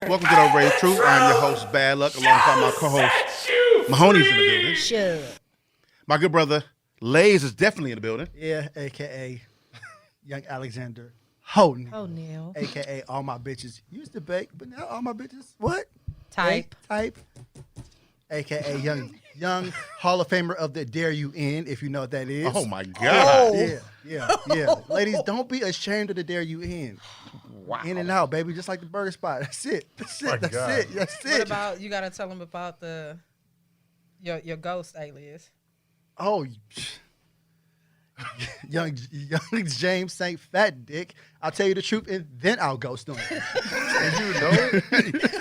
Welcome to the OverRated Truth. I'm your host, Bad Luck, alongside my co-host, Mahoney's in the building. Sure. My good brother, Lays, is definitely in the building. Yeah, a.k.a. Young Alexander Houghton. Oh, Neil. A.k.a. all my bitches used to bake, but now all my bitches, what? Type. Type. A.k.a. young Hall of Famer of the Dare You In, if you know what that is. Oh, my God. Yeah. Ladies, don't be ashamed of the Dare You In. Wow. In and out, baby, just like the burger spot. That's it. That's it. That's What it. about you? Got to tell them about your ghost alias. Oh, young James Saint Fat Dick. I'll tell you the truth, and then I'll ghost on you. And you know it?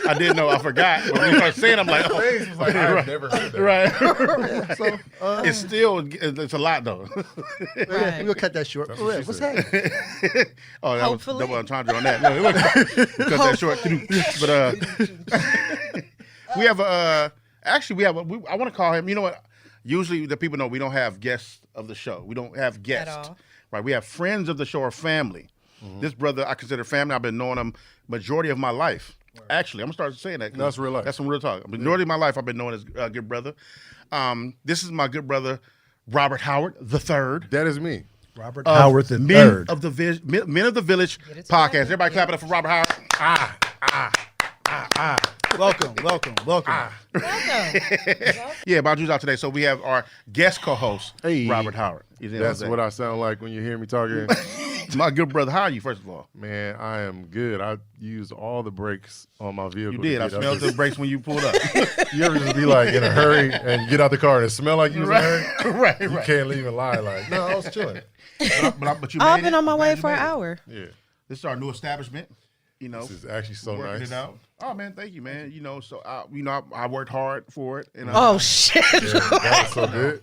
I didn't know. I forgot. But when you started saying, I'm like, oh. Face was like, I've never heard that. Right. So It's a lot, though. yeah, we'll cut that short. That's what she What's said. happening? Oh, that Hopefully. was double entendre on that. No, we'll cut that short. But we have I want to call him. You know what? Usually the people know we don't have guests of the show. We don't have guests. At all. Right? We have friends of the show or family. This brother I consider family. I've been knowing him majority of my life. Actually, I'm gonna start saying that. 'cause That's real life. That's some real talk. Majority of my life I've been knowing his good brother. This is my good brother, Robert Howard the Third. That is me. Robert of Howard the Men Third. of the Men of the Village Get it podcast. together. Everybody clap it up for Robert Howard. Welcome. Welcome. Yeah, Baju's out today, so we have our guest co-host, Hey. Robert Howard. He's in That's today. what I sound like when you hear me talking. My good brother, how are you? First of all, Man, I am good. I used all the brakes on my vehicle. you to did. I get up smelled here. the brakes when you pulled up. You ever just be like in a hurry and get out the car and it smell like you was in a hurry? right. You can't even lie like, no, I was chilling. But you I've made been it. on my I'm way glad you for an made it. hour. Yeah. This is our new establishment. You know, This is actually so working nice. it out. Oh man, thank you, man. You know, so I worked hard for it. And Oh shit! Yeah, that was so good.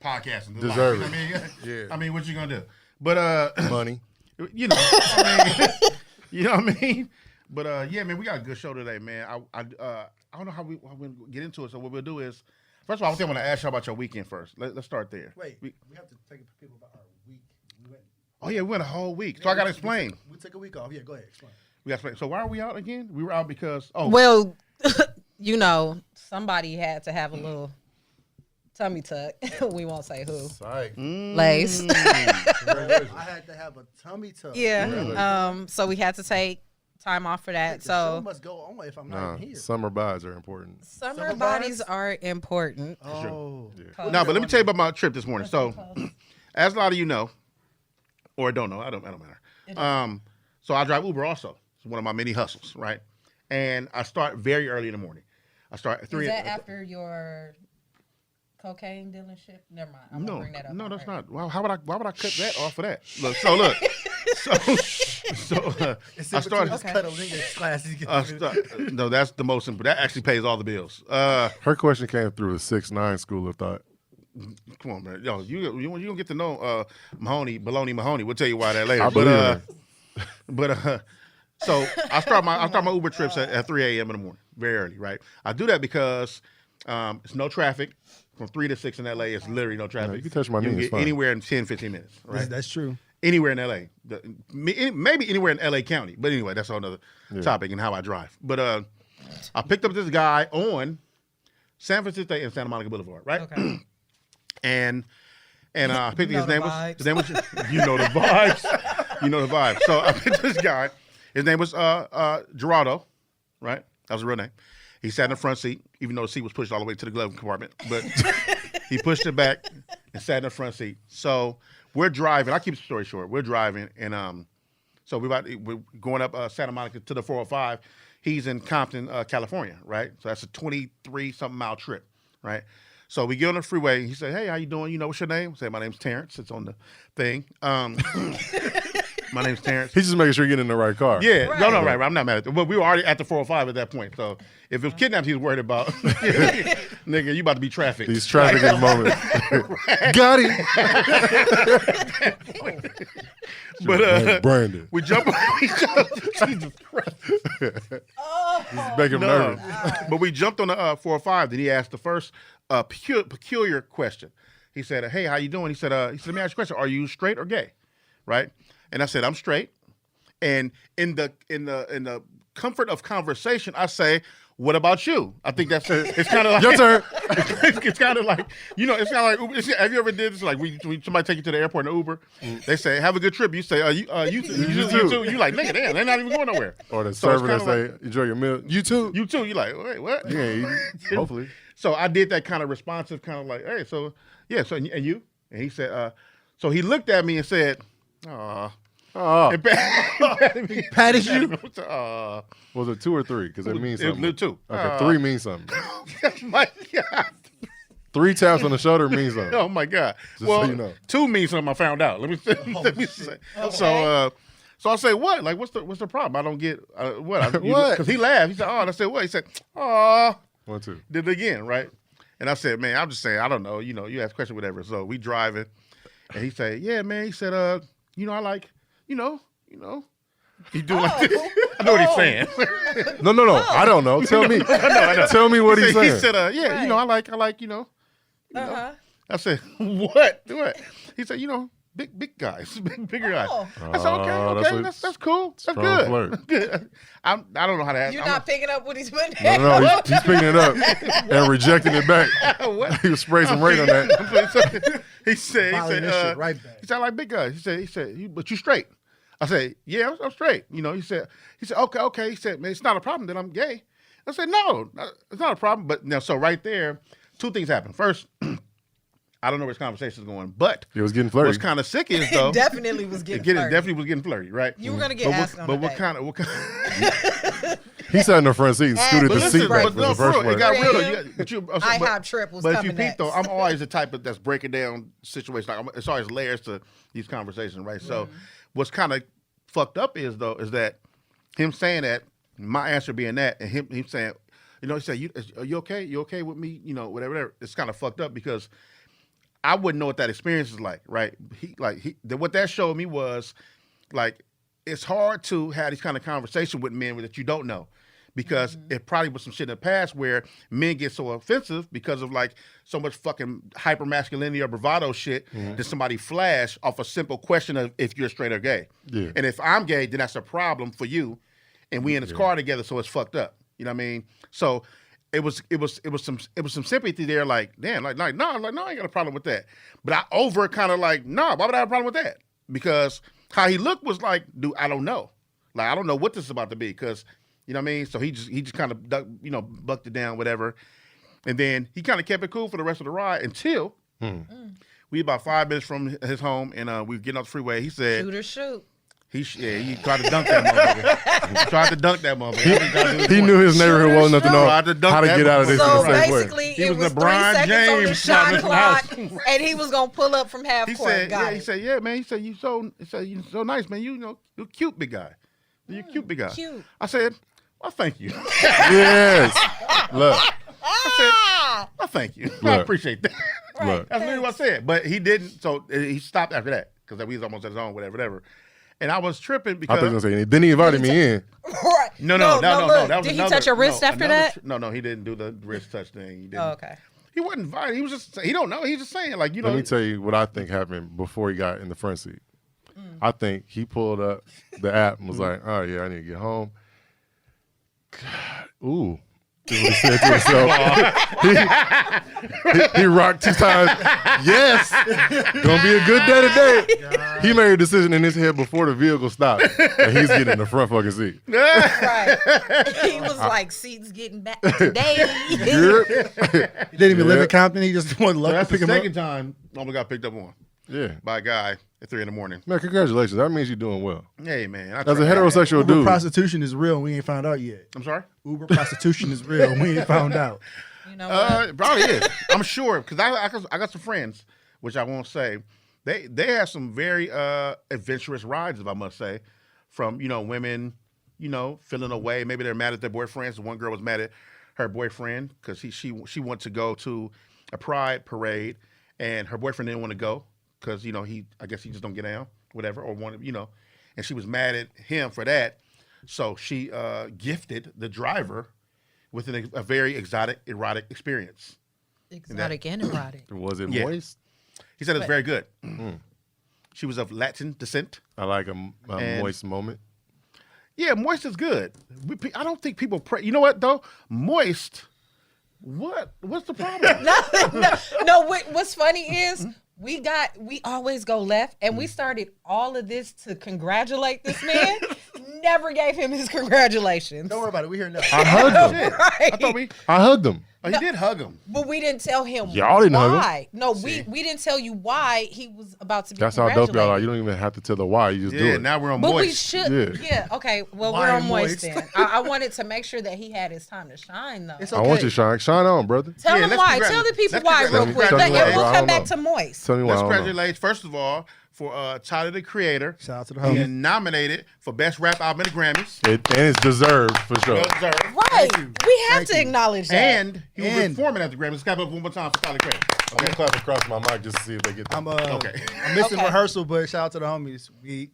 podcasting, Deserve life. it. Yeah. Yeah. I mean, what you gonna do? But Money. you know, I mean, you know what I mean. But yeah, man, we got a good show today, man. I don't know how we get into it. So what we'll do is, first of all, I think I want to ask you about your weekend first. Let's start there. Wait, We- we have to take people about our week. oh yeah, we went a whole week, so I gotta explain. We took a week off. Yeah, go ahead. Explain. We gotta explain. So why are we out again? We were out because Well, you know, somebody had to have a little tummy tuck. We won't say who. Psych. Lace. Congratulations. I had to have a tummy tuck. Yeah. So we had to take time off for that. The show So must go on if I'm not Nah, here. summer buys are important. summer Summer bodies vibes? are important. Oh. Yeah. No, but let me tell you about my trip this morning. So, as a lot of you know, or don't know, I don't matter. So I drive Uber also. It's one of my many hustles, right? And I start very early in the morning. I start at 3. Is that after your cocaine dealership? Never mind. I'm gonna bring that up. No, on that's air. not. Why would I cut that off of that? Look, I started. Just cut over English classes. No, that's the most important. That actually pays all the bills. Her question came through a 6'9" school of thought. Come on, man. Yo, you gonna get to know Mahoney, Baloney Mahoney. We'll tell you why that later. I believe her. So I start my Uber trips at 3 a.m. in the morning, very early, right? I do that because it's no traffic. From 3 to 6 in LA, it's literally no traffic. No, you can touch my You knee, can it's get fine. anywhere in 10, 15 minutes, right? That's true. Anywhere in LA. Maybe anywhere in LA County. But anyway, that's another topic and how I drive. But I picked up this guy on San Francisco and Santa Monica Boulevard, right? Okay. And I picked You know his name the was you know the vibes. You know the vibes. So I picked this guy. His name was Gerardo, right? That was a real name. He sat in the front seat, even though the seat was pushed all the way to the glove compartment. But he pushed it back and sat in the front seat. So we're driving. I keep the story short. We're driving, and so we're going up Santa Monica to the 405. He's in Compton, California, right? So that's a 23-something mile trip, right? So we get on the freeway. He said, "Hey, how you doing? You know, what's your name?" I said, "My name's Terrence." It's on the thing. My name's Terrence. He's just making sure you're getting in the right car. Yeah, Right. no, right. I'm not mad at it. But we were already at the 405 at that point. So if it was kidnapped, he was worried about, nigga, you about to be trafficked. These trafficking moments. Got him. But Brandon. we jump. Jesus Christ. Make him No. nervous. But we jumped on the 405. Then he asked the first peculiar question. He said, "Hey, how you doing?" He said, "Let me ask you a question. Are you straight or gay?" Right? And I said, "I'm straight." And in the comfort of conversation, I say, "What about you?" I think that's it's kind of like Your turn. it's kind of like it's kind of like Uber. Have you ever did this? Like when somebody take you to the airport in Uber, they say, "Have a good trip." You say, you too." You like, nigga, damn, they're not even going nowhere. Or the So it's server that kinda say, enjoy your meal. You too. You too. You like, wait, what? You ain't eating. Hopefully. So I did that kind of responsive, kind of like, hey, so yeah, so and you? And he said, so he looked at me and said, "Aw." Oh, And patted me. Patted you? Aw. was it 2 or 3? Because it means something. It was 2. Okay, 3 means something. My God. 3 taps on the shoulder means something. Oh my God. Just Well, so you know. 2 means something I found out. Let me say. Okay. So I say, what? Like, what's the problem? I don't get what? What? Because he laughed. He said, oh, and I said, what? He said, oh. 1, 2. Did it again, right? And I said, man, I'm just saying, I don't know. You ask a question, whatever. So we driving, and he said, yeah, man. He said, I like, he do like this. I know what he's saying. No. I don't know. Tell me. I know. Tell me what he's saying. He said, yeah, Right. I like, Uh-huh. I said, what? He said, big guys, bigger guys. Oh. I said, okay, that's cool. That's strong good. flirt. Good. I don't know how to ask. You're not picking up what he's putting No, he's picking it up and rejecting it back. What? He was spraying some rain on that. he said, Volleying this shit right back. he said, I like big guys. He said, but you straight. I said, yeah, I'm straight. He said, okay. He said, man, it's not a problem that I'm gay. I said, no, it's not a problem. But now, so right there, 2 things happened. First, I don't know where this conversation is going, but He was getting flirty. what's kind of sick is though, It definitely was getting it flirty. definitely was getting flirty, right? You were gonna get asked on a what date. kind of He sat in the front seat and scooted But the listen, seat back but for no, the for first real, it got place. real though. IHOP trip was But if coming you peep though, next. I'm always the type that's breaking down situations. Like it's always layers to these conversations, right? So what's kind of fucked up is that him saying that, my answer being that, and him saying, he said, are you okay? You okay with me? Whatever. It's kind of fucked up because I wouldn't know what that experience is like, right? What that showed me was like it's hard to have these kind of conversation with men that you don't know. Because it probably was some shit in the past where men get so offensive because of like so much fucking hyper masculinity or bravado shit that somebody flash off a simple question of if you're straight or gay. Yeah. And if I'm gay, then that's a problem for you. And we in this car together, so it's fucked up. You know what I mean? So it was some sympathy there, like, damn, no, I ain't got a problem with that. But I kind of like, no, why would I have a problem with that? Because how he looked was like, dude, I don't know. Like, I don't know what this is about to be, because you know what I mean? So he just kind of bucked it down, whatever. And then he kind of kept it cool for the rest of the ride until we about 5 minutes from his home, and we were getting off the freeway. He said, Shoot or shoot. he tried to dunk that motherfucker. He knew his neighborhood well enough to know Tried to dunk how to that get out of this in So a safe way. basically, He it was was 3 LeBron seconds on the James shot from clock, his house. and he was gonna pull up from half He court. said, Got he it. said, yeah, man. He said, you so nice, man. You're a cute big guy. You're a cute big guy. Cute. I said, well, thank you. Yes. Look. I said, well, thank you. I Look. appreciate that. Look. That's literally what I said. But he didn't. So he stopped after that because we was almost at his own, whatever. And I was tripping I because thought he was going to say, then he invited me in. Right. No. Look, That was did he another- touch your wrist no, after another that? No, he didn't do the wrist touch thing. He didn't. Oh, okay. He wasn't invited. He was just. He don't know. He's just saying like Let me tell you what I think happened before he got in the front seat. I think he pulled up the app and was like, oh, yeah, I need to get home. God, ooh. Is what he said to himself. he rocked 2 times. Yes. Gonna be a good day today. He made a decision in his head before the vehicle stopped. And he's getting in the front fucking seat. Right. He was like, seats getting back today. He didn't even live in Compton. He just wanted luck to That's pick the him up. second time I almost got picked up on Yeah. by a guy at 3 a.m. Man, congratulations. That means you're doing well. Hey man, As a heterosexual Uber dude. prostitution is real, and we ain't found out yet. I'm sorry. Uber prostitution is real, and we ain't found out. You know what? It probably is. I'm sure because I got some friends, which I won't say. They have some very adventurous rides, if I must say, from women, feeling away. Maybe they're mad at their boyfriends. One girl was mad at her boyfriend because she wanted to go to a pride parade, and her boyfriend didn't want to go because I guess he just don't get down, whatever, or wanted and she was mad at him for that. So she gifted the driver with a very exotic, erotic experience. Exotic and erotic. Was it Yeah. moist? He said it was very good. She was of Latin descent. I like a And- moist moment. Yeah, moist is good. I don't think people pray. You know what though? Moist. What's the problem? No. What's funny is we always go left, and we started all of this to congratulate this man. Never gave him his congratulations. Don't worry about it. We hear nothing. I hugged him. Right. I hugged him. Oh, he did hug him. But we didn't tell him Y'all didn't hug him. why. No, we didn't tell you why he was about to be That's how dope y'all are. congratulated. You don't even have to tell the why. You just do Yeah, it. now we're on But we moist. should. Yeah. Yeah. Okay. Well, Why we're on moist moist? then. I wanted to make sure that he had his time to shine, though. It's I okay. want you to shine. Shine on, brother. Tell Yeah, him let's why. congratulate- Tell the people let's why congratulate- real quick. Tell me And why, we'll bro. I come don't back know. to moist. Tell me why. Let's I don't know. congratulate, first of all, for Tyler the Creator. Shout out to the homie. Being nominated for Best Rap Album at the Grammys. And it's deserved for sure. Well deserved. Right. you. We have Thank to you. acknowledge that. And he will be And- performing at the Grammys. Let's clap up one more time for Tyler the Creator. I'm gonna clap across my mic just to see if they get that. I'm Okay. I'm missing Okay. rehearsal, but shout out to the homies. We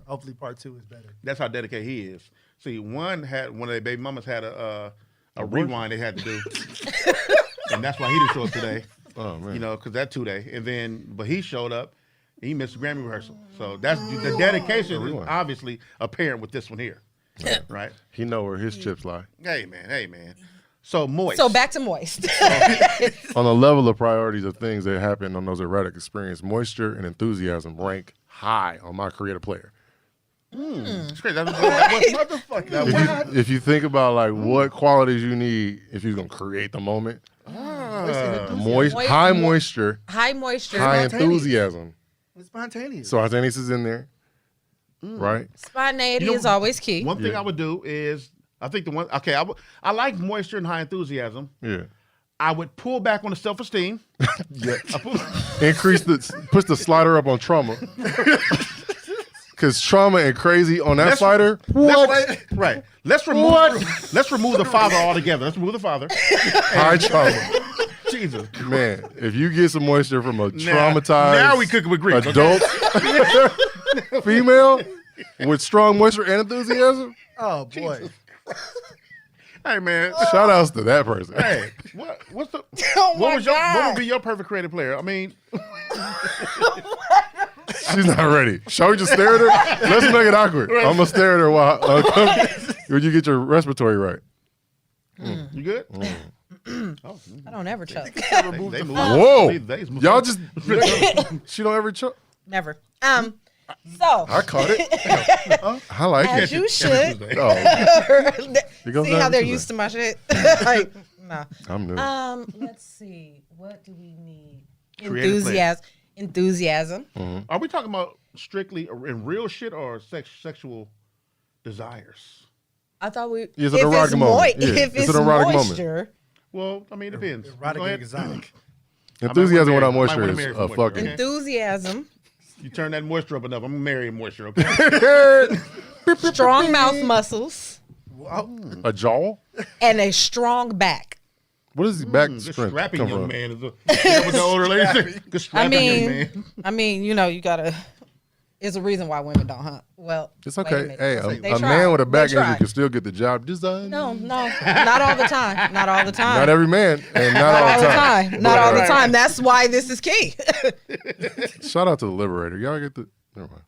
hopefully part 2 is better. That's how dedicated he is. See, one of their baby mamas had a rewind they had to do. And that's why he didn't show up today. Oh man. You know, because that 2 day. And then, but he showed up. And he missed the Grammy rehearsal. So that's the dedication is Rewind. obviously apparent with this one here. Right? He know where his chips lie. Hey man. So moist. So back to moist. On the level of priorities of things that happen on those erratic experiences, moisture and enthusiasm rank high on my creative player. It's crazy. That was motherfucker. That was If you think about like what qualities you need if you're gonna create the moment, high moisture, High moisture. high Spontaneous. enthusiasm. It's spontaneous. So spontaneous is in there, right? Spontaneity You know, is always key. one thing Yeah. I would do is, I think the one, okay, I like moisture and high enthusiasm. Yeah. I would pull back on the self-esteem. Yeah. I pull- Push the slider up on trauma. Cause trauma and crazy on that Let's- slider. Right. Let's remove the father altogether. Let's remove the father. High trauma. Jesus. Man, if you get some moisture from a Now- traumatized now we cooking with grease, okay? adult female with strong moisture and enthusiasm, Oh boy. Hey man. shout outs to that person. Hey, what's the Oh what my was your God. what would be your perfect creative player? I mean, She's not ready. Shall we just stare at her? Let's make it awkward. I'm gonna stare at her while when you get your respiratory right. you good? Oh, I don't ever choke. they move. Whoa, They move. y'all just she don't ever choke. Never. So I caught it. I like as it. you should. Oh, Here goes See how that they're today. used to my shit. Like, no. I'm new. Let's see. What do we need? Creative play. Enthusiasm. Are we talking about strictly in real shit or sexual desires? I thought we. It's an erotic moment. Yeah, If it's it's an erotic moment. moisture, Well, I mean, it depends. Erotic Go and ahead. exotic. Enthusiasm without I might moisture wanna is marry a some moisture, fucking. okay? enthusiasm, You turn that moisture up enough. I'm gonna marry moisture. Okay. strong mouth muscles, A jaw? and a strong back. What does the back Good strength strapping come young from? man. Is that what the older lady said? Good strapping young man. You know, you gotta. It's a reason why women don't hunt. Well, It's wait a okay. minute. Hey, They a try. man with a They back injury try. can still get the job done. No, not all the time. Not all the time. Not every man, and not Not all all the time. Not all the Right. time. That's why this is key. Shout out to the Liberator. Y'all get the. Never mind.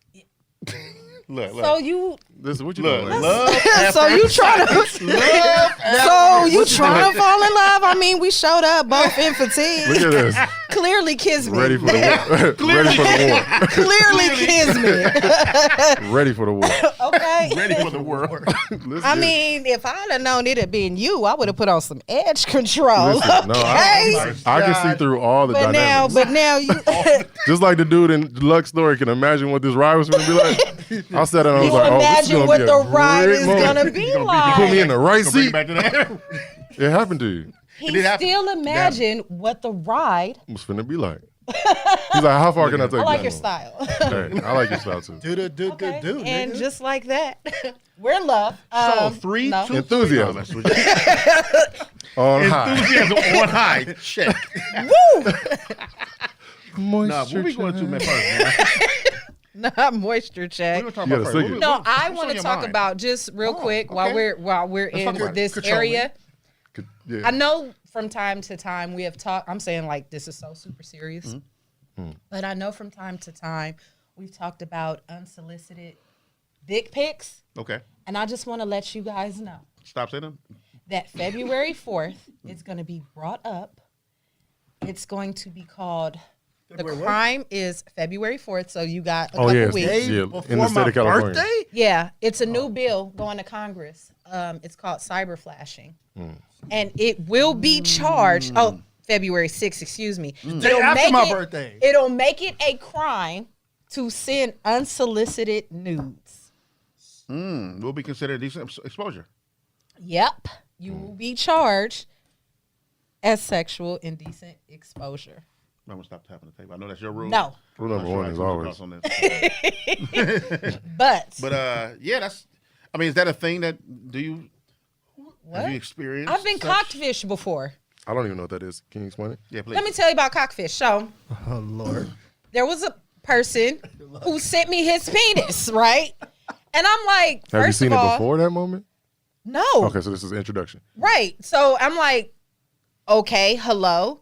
Look. So you, This what you Look, doing? love. so you trying to, so you trying to fall in love? I mean, we showed up both in fatigue. Look at this. Clearly, kiss me. Ready for the war. Ready for the Clearly, kiss me. war. Ready for the war. Okay. Ready for the world. Let's I get it. mean, if I'd have known it'd been you, I would have put on some edge control. Listen, no, Okay. I can see through all the but dynamics. now you. Just like the dude in Deluxe Story can imagine what this ride was going to be like. I sat down and I was You like, oh, this is imagine going what to be the a ride great is moment. gonna be You like. put me in the right Gonna bring it seat. back to that. It happened to you. He It happened. still imagine what the ride. It was finna be like. He's like, how far can I take I like that your one? style. Hey, I like your style too. Okay. Do, And nigga. just like that, we're in love. So 3, no. 2, Enthusiasm. 3. No, that's what On high. Enthusiasm on high. Check. Woo! Nah, where we going to, man, first, man? Not moisture check. We're gonna talk You about gotta first. sing it. No, What's I on want to your talk mind? about just real quick while okay. we're Let's in talk about it. this Control area. Yeah. I know from time to time we have talked. I'm saying like this is so super serious, but I know from time to time we've talked about unsolicited dick pics. Okay. And I just want to let you guys know Stop saying them. that February 4th is going to be brought up. It's going to be called, February the what? crime is February 4th, so you got a Oh, couple yeah, weeks. Day Yeah, before in the state my of California. birthday? Yeah, it's a new bill going to Congress. It's called cyber flashing. And it will be charged. Oh, February 6th, excuse me. Day after my birthday. It'll make it a crime to send unsolicited nudes. Will be considered decent exposure. Yep. You will be charged as sexual indecent exposure. I'm gonna stop tapping the table. I know that's your rule. No. Rule number one is always. On this. But Yeah, that's. I mean, is that a thing that have you experienced? I've been such- cockfished before. I don't even know what that is. Can you explain it? Yeah, please. Let me tell you about cockfish. So Oh, Lord. there was a person who sent me his penis, right? And I'm like, Have you first seen of it all, before that moment? no. Okay, so this is introduction. Right. So I'm like, okay, hello.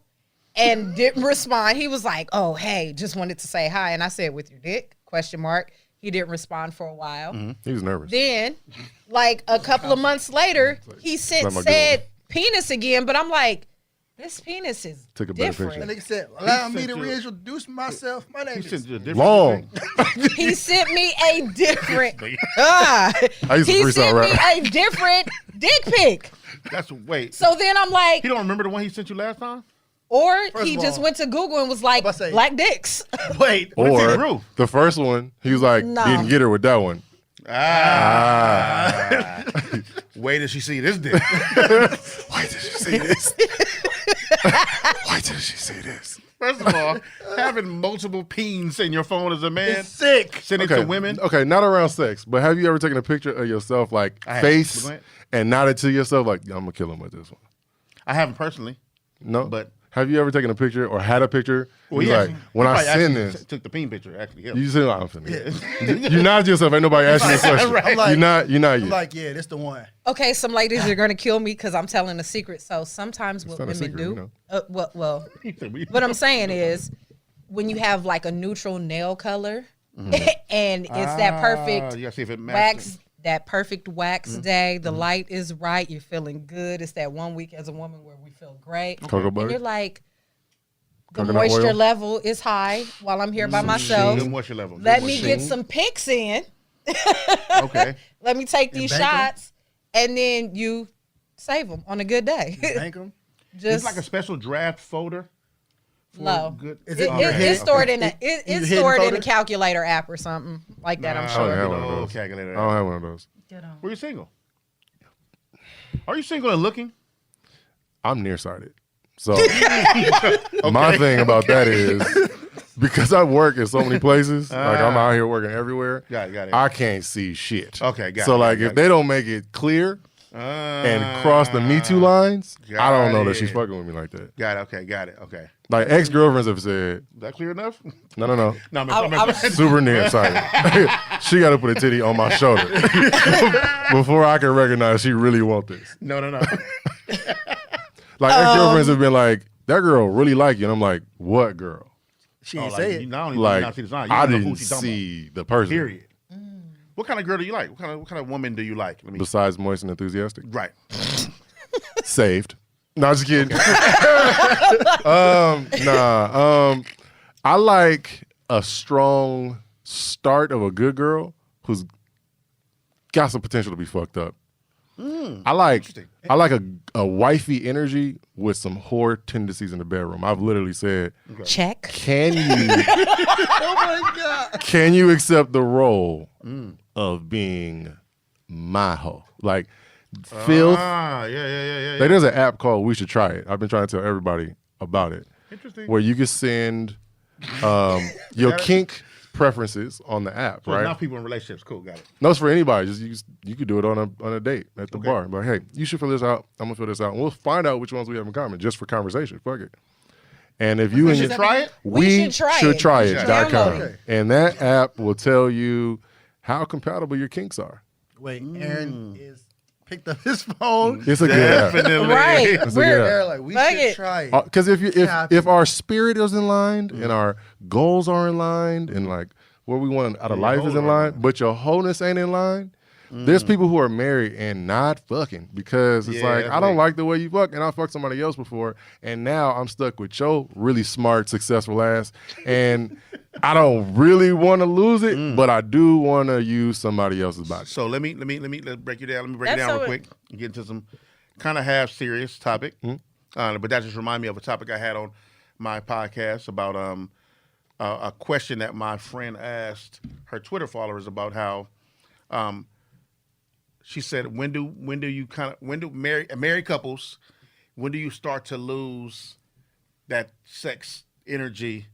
And didn't respond. He was like, oh, hey, just wanted to say hi. And I said, with your dick? Question mark. He didn't respond for a while. He was nervous. Then, like a couple of months later, he sent Let my said penis again. But I'm like, this penis is Took a better different. That nigga said, allow me to sent you- reintroduce myself. My name He sent is... you a different Long. thing. He sent me a different. I used to He freestyle sent me rap. a different dick pic. That's wait. So then I'm like, He don't remember the one he sent you last time? or First he of just all, went to Google and was like, I'm about to say- black dicks. Wait. What if he Or grew? the first one, he was like, No. didn't get her with that one. Wait till she see this dick. Why did she say this? Why did she say this? First of all, having multiple peens in your phone as a man, It's sick. send it to women. Okay, not around sex, but have you ever taken a picture of yourself, like I have. face, Go ahead. and nodded to yourself, like, I'm going to kill him with this one? I haven't personally. No? But- have you ever taken a picture or had a picture? Well, He's yeah. like, when I send this, took the peen picture. Actually, him. you say, I'm finna. You nod to yourself, ain't nobody asking you a question. I'm like- You're not I'm you. like, yeah, this the one. Okay, some ladies are gonna kill me because I'm telling a secret. So sometimes what not a women secret, do, you know. well, what I'm saying is, when you have like a neutral nail color, and it's that perfect You gotta see if it wax, matches. that perfect wax day, the light is right, you're feeling good. It's that 1 week as a woman where we feel great, Cocoa and butter? you're like, the Coconut moisture oil? level is high while I'm here by myself. Good moisture level. Let Good me moisture get some pics in. level. Okay. Let me take these bank 'em? shots, and then you save them on a good day. Thank him. It's Just like a special draft folder. For No. Good. Is It, it your it's head? stored in a In your it's hidden stored in a folder? calculator app or something like that. I'm I don't sure. have one of those. Calculator. I don't have one of those. Were you single? Are you single and looking? I'm nearsighted. So my thing about that is because I work in so many places, like I'm out here working everywhere. Got it. I can't see shit. Okay, got So it, like got if it. they don't make it clear and cross the Me Too lines, I don't know that she's fucking with me like that. Got it. Okay. Got it. Okay. Like ex-girlfriends have said, Is that clear enough? no. No, I was- Super nearsighted. She got to put a titty on my shoulder before I can recognize she really want this. no. Like ex-girlfriends have been like, that girl really like you. And I'm like, what girl? She Oh, ain't like, say you it. not only Like, not see the sign, you I don't know who didn't she's talking see the person. about. Period. What kind of girl do you like? What kind of woman do you like? Let me. Besides moist and enthusiastic. Right. Saved. No, I'm just kidding. I like a strong start of a good girl who's got some potential to be fucked up. I like a wifey energy with some whore tendencies in the bedroom. I've literally said, Check. can you Oh my God. can you accept the role of being my hoe? Like filth. Yeah. Like, there's an app called We Should Try It. I've been trying to tell everybody about it. Interesting. Where you can send your kink preferences on the app, So right? now people in relationships. Cool. Got it. No, it's for anybody. You could do it on a date at the bar. Like, hey, you should fill this out. I'm gonna fill this out, and we'll find out which ones we have in common just for conversation. Fuck it. And if you We and should your, try it. We should try it. try.com. Okay. And that app will tell you how compatible your kinks are. Wait, Aaron is picked up his phone. It's a good app. Definitely. Right. It's a good app. Aaron like, we Fuck should it. try it. Because if Copy. our spirit is in line and our goals are in line and like what we want out of Yeah, life your is in whole line, but your wholeness ain't in line. There's people who are married and not fucking because it's Yeah, like, that's I don't big. like the way you fuck, and I fucked somebody else before, and now I'm stuck with your really smart, successful ass, and I don't really want to lose it, but I do want to use somebody else's body. So let's break you down. Let me break it That's down so real quick and get into some kind of half serious topic. But that just remind me of a topic I had on my podcast about a question that my friend asked her Twitter followers about how she said, when do married couples, when do you start to lose that sex energy?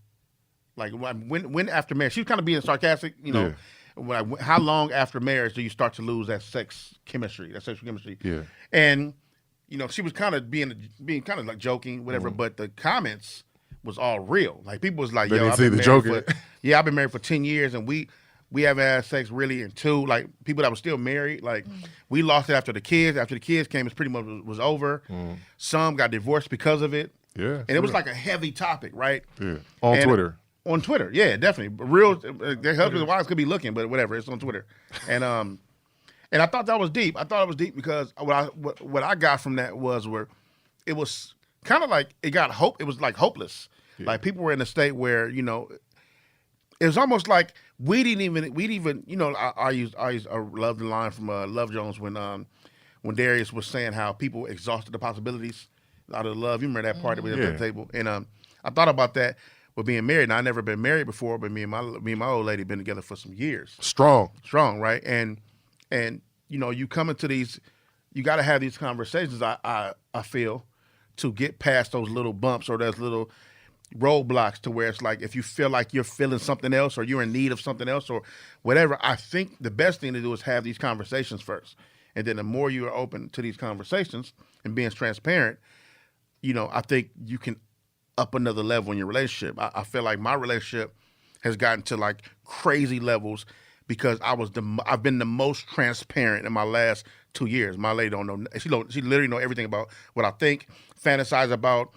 Like when after marriage? She was kind of being sarcastic, you know. How long after marriage do you start to lose that sex chemistry, that sexual chemistry? Yeah. And you know, she was kind of being kind of like joking, whatever. But the comments was all real. Like people was like, They "Yo, didn't I've see been the married joking. I've been married for 10 years, and we haven't had sex really in 2." Like people that were still married, like we lost it after the kids. After the kids came, it's pretty much was over. Some got divorced because of it. Yeah. And it was like a heavy topic, right? Yeah. On And- Twitter. On Twitter, yeah, definitely. But real, their husbands and wives could be looking, but whatever. It's on Twitter, and I thought that was deep. I thought it was deep because what I got from that was where it was kind of like it got hope. It was like hopeless. Like people were in a state where it was almost like we didn't even I love the line from Love Jones when Darius was saying how people exhausted the possibilities out of love. You remember that part that we had at the table, and I thought about that. With being married, and I never been married before, but me and my old lady been together for some years. Strong, right? And you come into these, you got to have these conversations. I feel to get past those little bumps or those little roadblocks to where it's like if you feel like you're feeling something else or you're in need of something else or whatever. I think the best thing to do is have these conversations first, and then the more you are open to these conversations and being transparent, I think you can up another level in your relationship. I feel like my relationship has gotten to like crazy levels because I've been the most transparent in my last 2 years. My lady don't know. She literally know everything about what I think, fantasize about,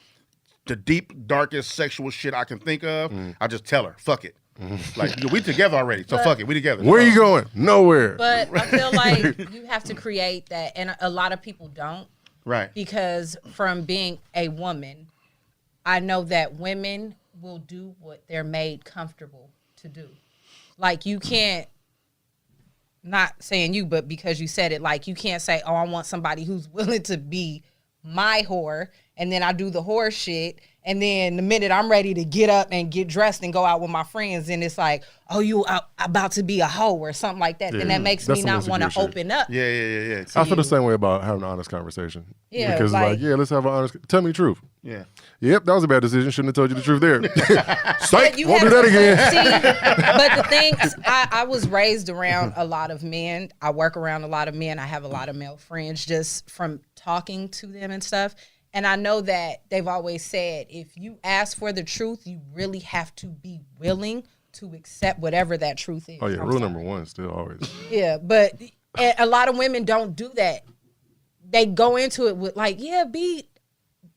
the deep, darkest sexual shit I can think of. I just tell her, fuck it. Like we together already, so fuck it, we together. Where you going? Nowhere. But I feel like you have to create that, and a lot of people don't. Right. Because from being a woman, I know that women will do what they're made comfortable to do. Like you can't, not saying you, but because you said it, like you can't say, oh, I want somebody who's willing to be my whore, and then I do the whore shit, and then the minute I'm ready to get up and get dressed and go out with my friends, and it's like, oh, you about to be a hoe or something like that, then that makes That's me some not want to insecure shit. open up. Yeah. I feel the same way about having an honest conversation. Yeah, because like- let's have an honest. Tell me the truth. Yeah. Yep, that was a bad decision. Shouldn't have told you the truth there. Psych, But you won't do have that to- again. See, but the thing is, I was raised around a lot of men. I work around a lot of men. I have a lot of male friends just from talking to them and stuff. And I know that they've always said, if you ask for the truth, you really have to be willing to accept whatever that truth is. Oh yeah, I'm rule sorry. number one still always. Yeah, but a lot of women don't do that. They go into it with like,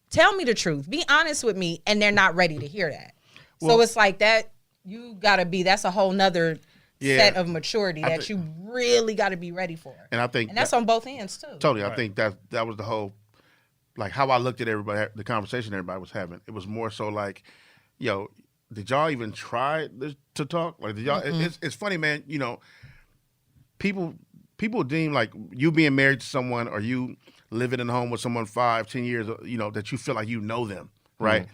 tell me the truth. Be honest with me. And they're not ready to hear that. So it's like that, that's a whole nother set of maturity that you really got to be ready for. And I think that's on both ends too. Totally. I think that was the whole, like how I looked at everybody, the conversation everybody was having. It was more so like, yo, did y'all even try to talk? Like, did y'all? It's funny, man. People deem like you being married to someone or you living in a home with someone 5-10 years, that you feel like you know them, right?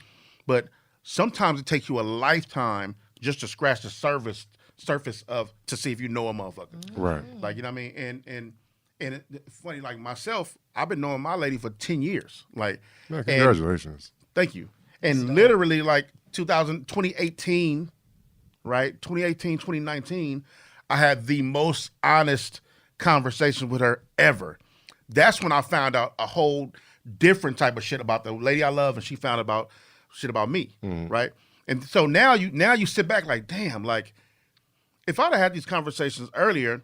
But sometimes it takes you a lifetime just to scratch the surface of to see if you know a motherfucker, Right. Like, you know what I mean? And it's funny, like myself, I've been knowing my lady for 10 years. Like, Man, congratulations. thank you. And literally like 2018, right? 2018, 2019, I had the most honest conversation with her ever. That's when I found out a whole different type of shit about the lady I love, and she found out shit about me, right? And so now you sit back like, damn, like if I'd have had these conversations earlier,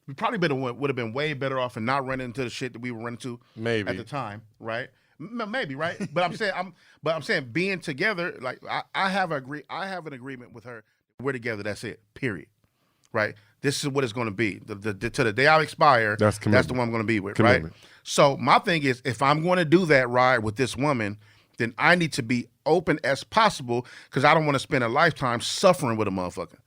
we probably would have been way better off and not running into the shit that we were running to Maybe. at the time, right? Maybe, right? But I'm saying being together, like I have an agreement with her. We're together. That's it. Period. right? This is what it's going to be. To the day I expire, That's the one I'm going to be with, Commitment. right? So my thing is, if I'm going to do that ride with this woman, then I need to be open as possible because I don't want to spend a lifetime suffering with a motherfucker.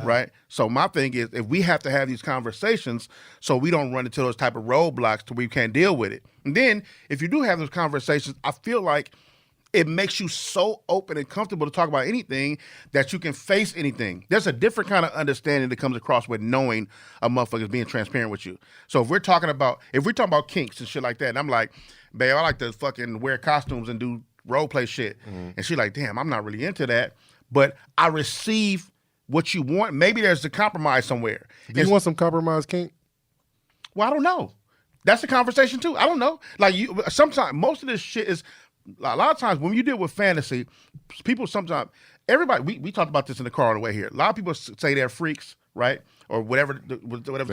Right. So my thing is, if we have to have these conversations, so we don't run into those type of roadblocks to where we can't deal with it. And then if you do have those conversations, I feel like it makes you so open and comfortable to talk about anything that you can face anything. There's a different kind of understanding that comes across with knowing a motherfucker is being transparent with you. So if we're talking about kinks and shit like that, and I'm like, babe, I like to fucking wear costumes and do role play shit. And she's like, damn, I'm not really into that. But I receive what you want. Maybe there's a compromise somewhere. Do you want some compromise kink? Well, I don't know. That's a conversation too. I don't know. Like sometimes most of this shit is a lot of times when you deal with fantasy, people sometimes everybody we talked about this in the car on the way here. A lot of people say they're freaks, right? Or whatever the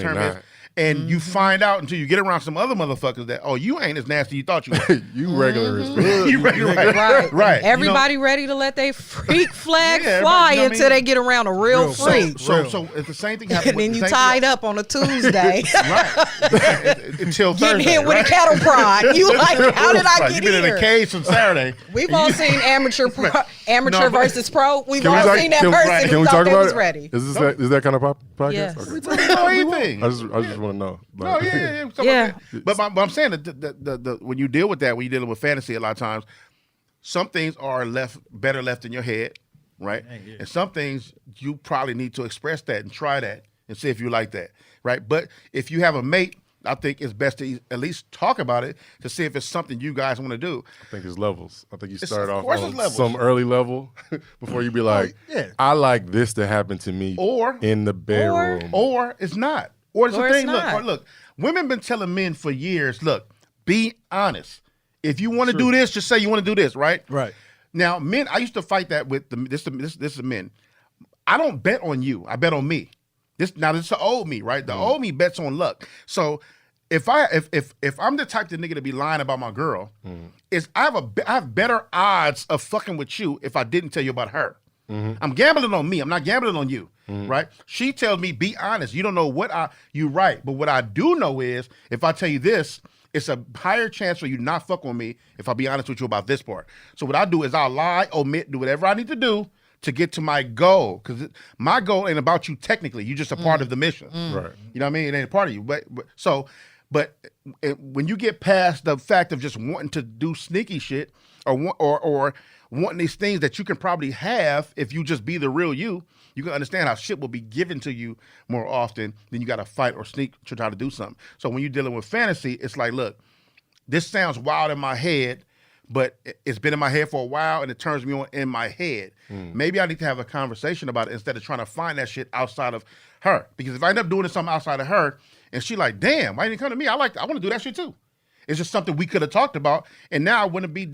term is. And you find out until you get around some other motherfuckers that, oh, you ain't as nasty you thought you were. You regular as fuck. You regular, right. Everybody ready to let their freak flag Yeah, fly everybody- you know what I until mean? they get around a real freak. So it's the same thing happened. And then with you the same tied thing- up on a Tuesday, right until getting Thursday. hit with right? a cattle prod. You like, how did I Right, get You've been here? in a cage since Saturday. We've all seen amateur No, versus pro. We've Can we all talk- seen that can- person Can who we thought talk they about was it? ready. Is that kind of podcast? Yes. Okay. know anything. I just want to know. No, yeah. Yeah. But I'm saying that the when you deal with that, when you're dealing with fantasy, a lot of times, some things are better left in your head, right? And some things you probably need to express that and try that and see if you like that, right? But if you have a mate, I think it's best to at least talk about it to see if it's something you guys want to do. I think it's levels. I think you start of off course on it's levels. some early level before you be like, yeah. I like this to happen to me Or- in the bedroom. Or it's not. Or it's Or a it's thing. not. Look, women been telling men for years, look, be honest. If you want to do this, just say you want to do this, right? Right. Now, men, I used to fight that with this is men. I don't bet on you. I bet on me. This is the old me, right? The old me bets on luck. So if I'm the type of nigga to be lying about my girl, I have better odds of fucking with you if I didn't tell you about her. I'm gambling on me. I'm not gambling on you, right? She tells me, be honest. You don't know you right. But what I do know is if I tell you this, it's a higher chance for you not fuck with me if I be honest with you about this part. So what I do is I'll lie, omit, do whatever I need to do to get to my goal. Because my goal ain't about you technically. You're just a part of the mission. Right. You know what I mean? It ain't a part of you. But when you get past the fact of just wanting to do sneaky shit or wanting these things that you can probably have if you just be the real you can understand how shit will be given to you more often than you got to fight or sneak to try to do something. So when you're dealing with fantasy, it's like, look, this sounds wild in my head, but it's been in my head for a while and it turns me on in my head. Maybe I need to have a conversation about it instead of trying to find that shit outside of her. Because if I end up doing something outside of her and she like, damn, why didn't you come to me? I want to do that shit too. It's just something we could have talked about. And now I wouldn't be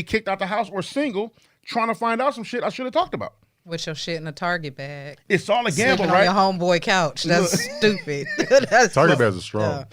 kicked out the house or single trying to find out some shit I should have talked about. With your shit in a Target bag. It's all a gamble, Sleeping right? on your homeboy couch. That's stupid. That's Target bags are strong.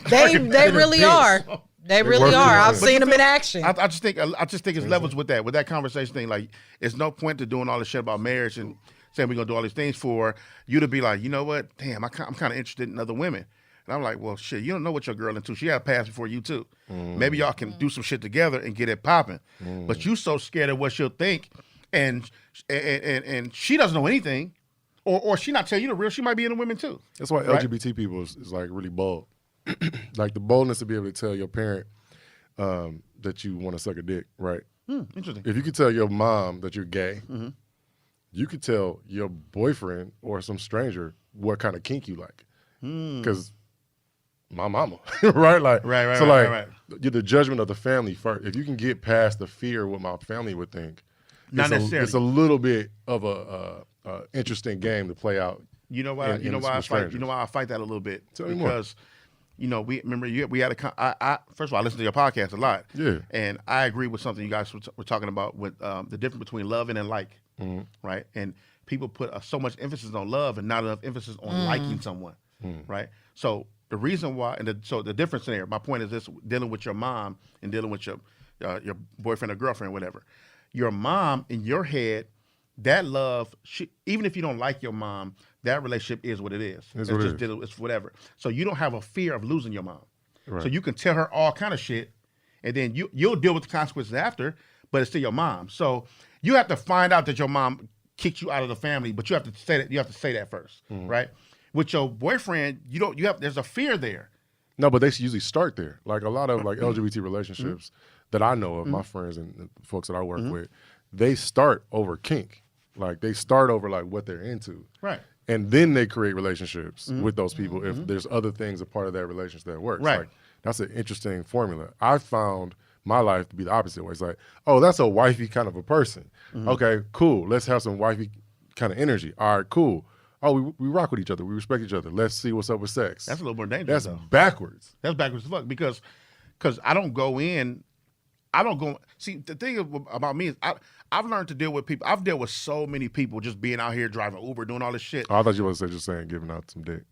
They really are. They really work are. really I've good. seen them in action. I just think it's levels with that conversation thing. Like, it's no point to doing all this shit about marriage and saying we're gonna do all these things for you to be like, you know what? Damn, I'm kind of interested in other women. And I'm like, well, shit, you don't know what your girl into. She had a past before you too. Maybe y'all can do some shit together and get it popping. But you so scared of what she'll think, and she doesn't know anything, or she not tell you the real. She might be into women too. That's why Right? LGBT people is like really bold. Like the boldness to be able to tell your parent that you want to suck a dick, right? Interesting. If you could tell your mom that you're gay, you could tell your boyfriend or some stranger what kind of kink you like. Because my mama, right? Like, Right, so right, like, you're the judgment of the family first. If you can get past the fear of what my family would think, Not necessarily. it's a little bit of a interesting game to play out. You know why? in You know why I with fight? You strangers. know why I fight that a little bit? Tell me more. Because, we had first of all, I listen to your podcast a lot. Yeah. And I agree with something you guys were talking about with the difference between loving and like, right? And people put so much emphasis on love and not enough emphasis on liking someone, right? So the reason why, so the difference there, my point is this: dealing with your mom and dealing with your boyfriend or girlfriend, whatever. Your mom in your head, that love, even if you don't like your mom, that relationship is what it is. It's what it is. It's whatever. So you don't have a fear of losing your mom. Right. So you can tell her all kind of shit, and then you'll deal with the consequences after, but it's still your mom. So you have to find out that your mom kicked you out of the family, but you have to say that. You have to say that first, right? With your boyfriend, there's a fear there. No, but they usually start there. Like a lot of like LGBT relationships that I know of, my friends and the folks that I work with, they start over kink. Like they start over like what they're into. Right. And then they create relationships with those people if there's other things a part of that relationship that works. Right. Like that's an interesting formula. I found my life to be the opposite way. It's like, oh, that's a wifey kind of a person. Okay, cool. Let's have some wifey kind of energy. All right, cool. Oh, we rock with each other. We respect each other. Let's see what's up with sex. That's a little more dangerous. That's though. backwards. That's backwards as fuck because I don't go in. I don't go. See, the thing about me is I've learned to deal with people. I've dealt with so many people just being out here driving Uber, doing all this shit. Oh, I thought you were just saying giving out some dick.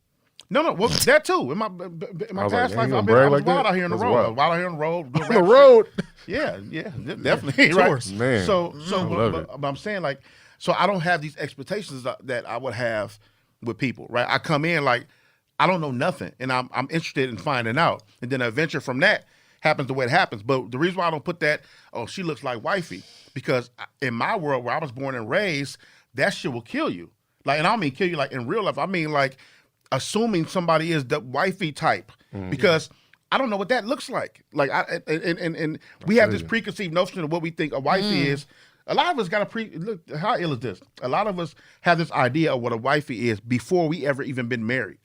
No, well, that too. In my was past like, life, ain't I you gonna was brag like wild that? out here on the That's road. wild. I was wild out here on the road. doing On rap the shit. road. Yeah, definitely. Right. Man. So love but I'm saying like, so I don't have these expectations that I would have with people, right? I come in like, I don't know nothing, and I'm interested in finding out, and then an adventure from that happens the way it happens. But the reason why I don't put that, oh, she looks like wifey, because in my world where I was born and raised, that shit will kill you. Like, and I don't mean kill you like in real life. I mean like assuming somebody is the wifey type, because I don't know what that looks like. Like, and we have this preconceived notion of what we think a wifey is. A lot of us got look, how ill is this? A lot of us have this idea of what a wifey is before we ever even been married.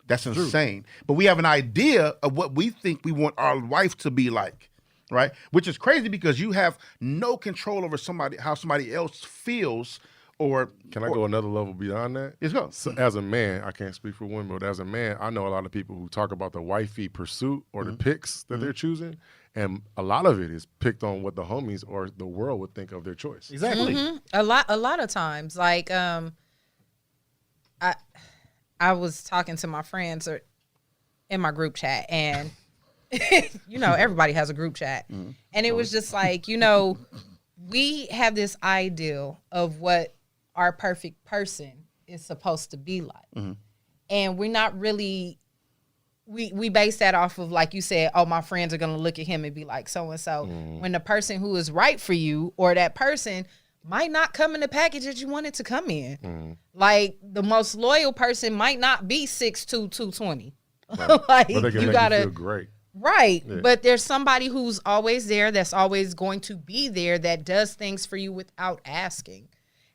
That's insane. But we have an idea of what we think we want our wife to be like, right? Which is crazy because you have no control over how somebody else feels. Or Can I go another level beyond that? Let's go. So as a man, I can't speak for women, but as a man, I know a lot of people who talk about the wifey pursuit or the picks that they're choosing, and a lot of it is picked on what the homies or the world would think of their choice. Exactly. A lot of times, like I was talking to my friends in my group chat, and everybody has a group chat, and it was just like, we have this ideal of what our perfect person is supposed to be like, and we're not really. We base that off of, like you said, oh, my friends are gonna look at him and be like so and so. When the person who is right for you or that person might not come in the package that you want it to come in. Like the most loyal person might not be 6'2", 220. Right. Like But they can you make gotta you feel great. right. Yeah. But there's somebody who's always there, that's always going to be there, that does things for you without asking.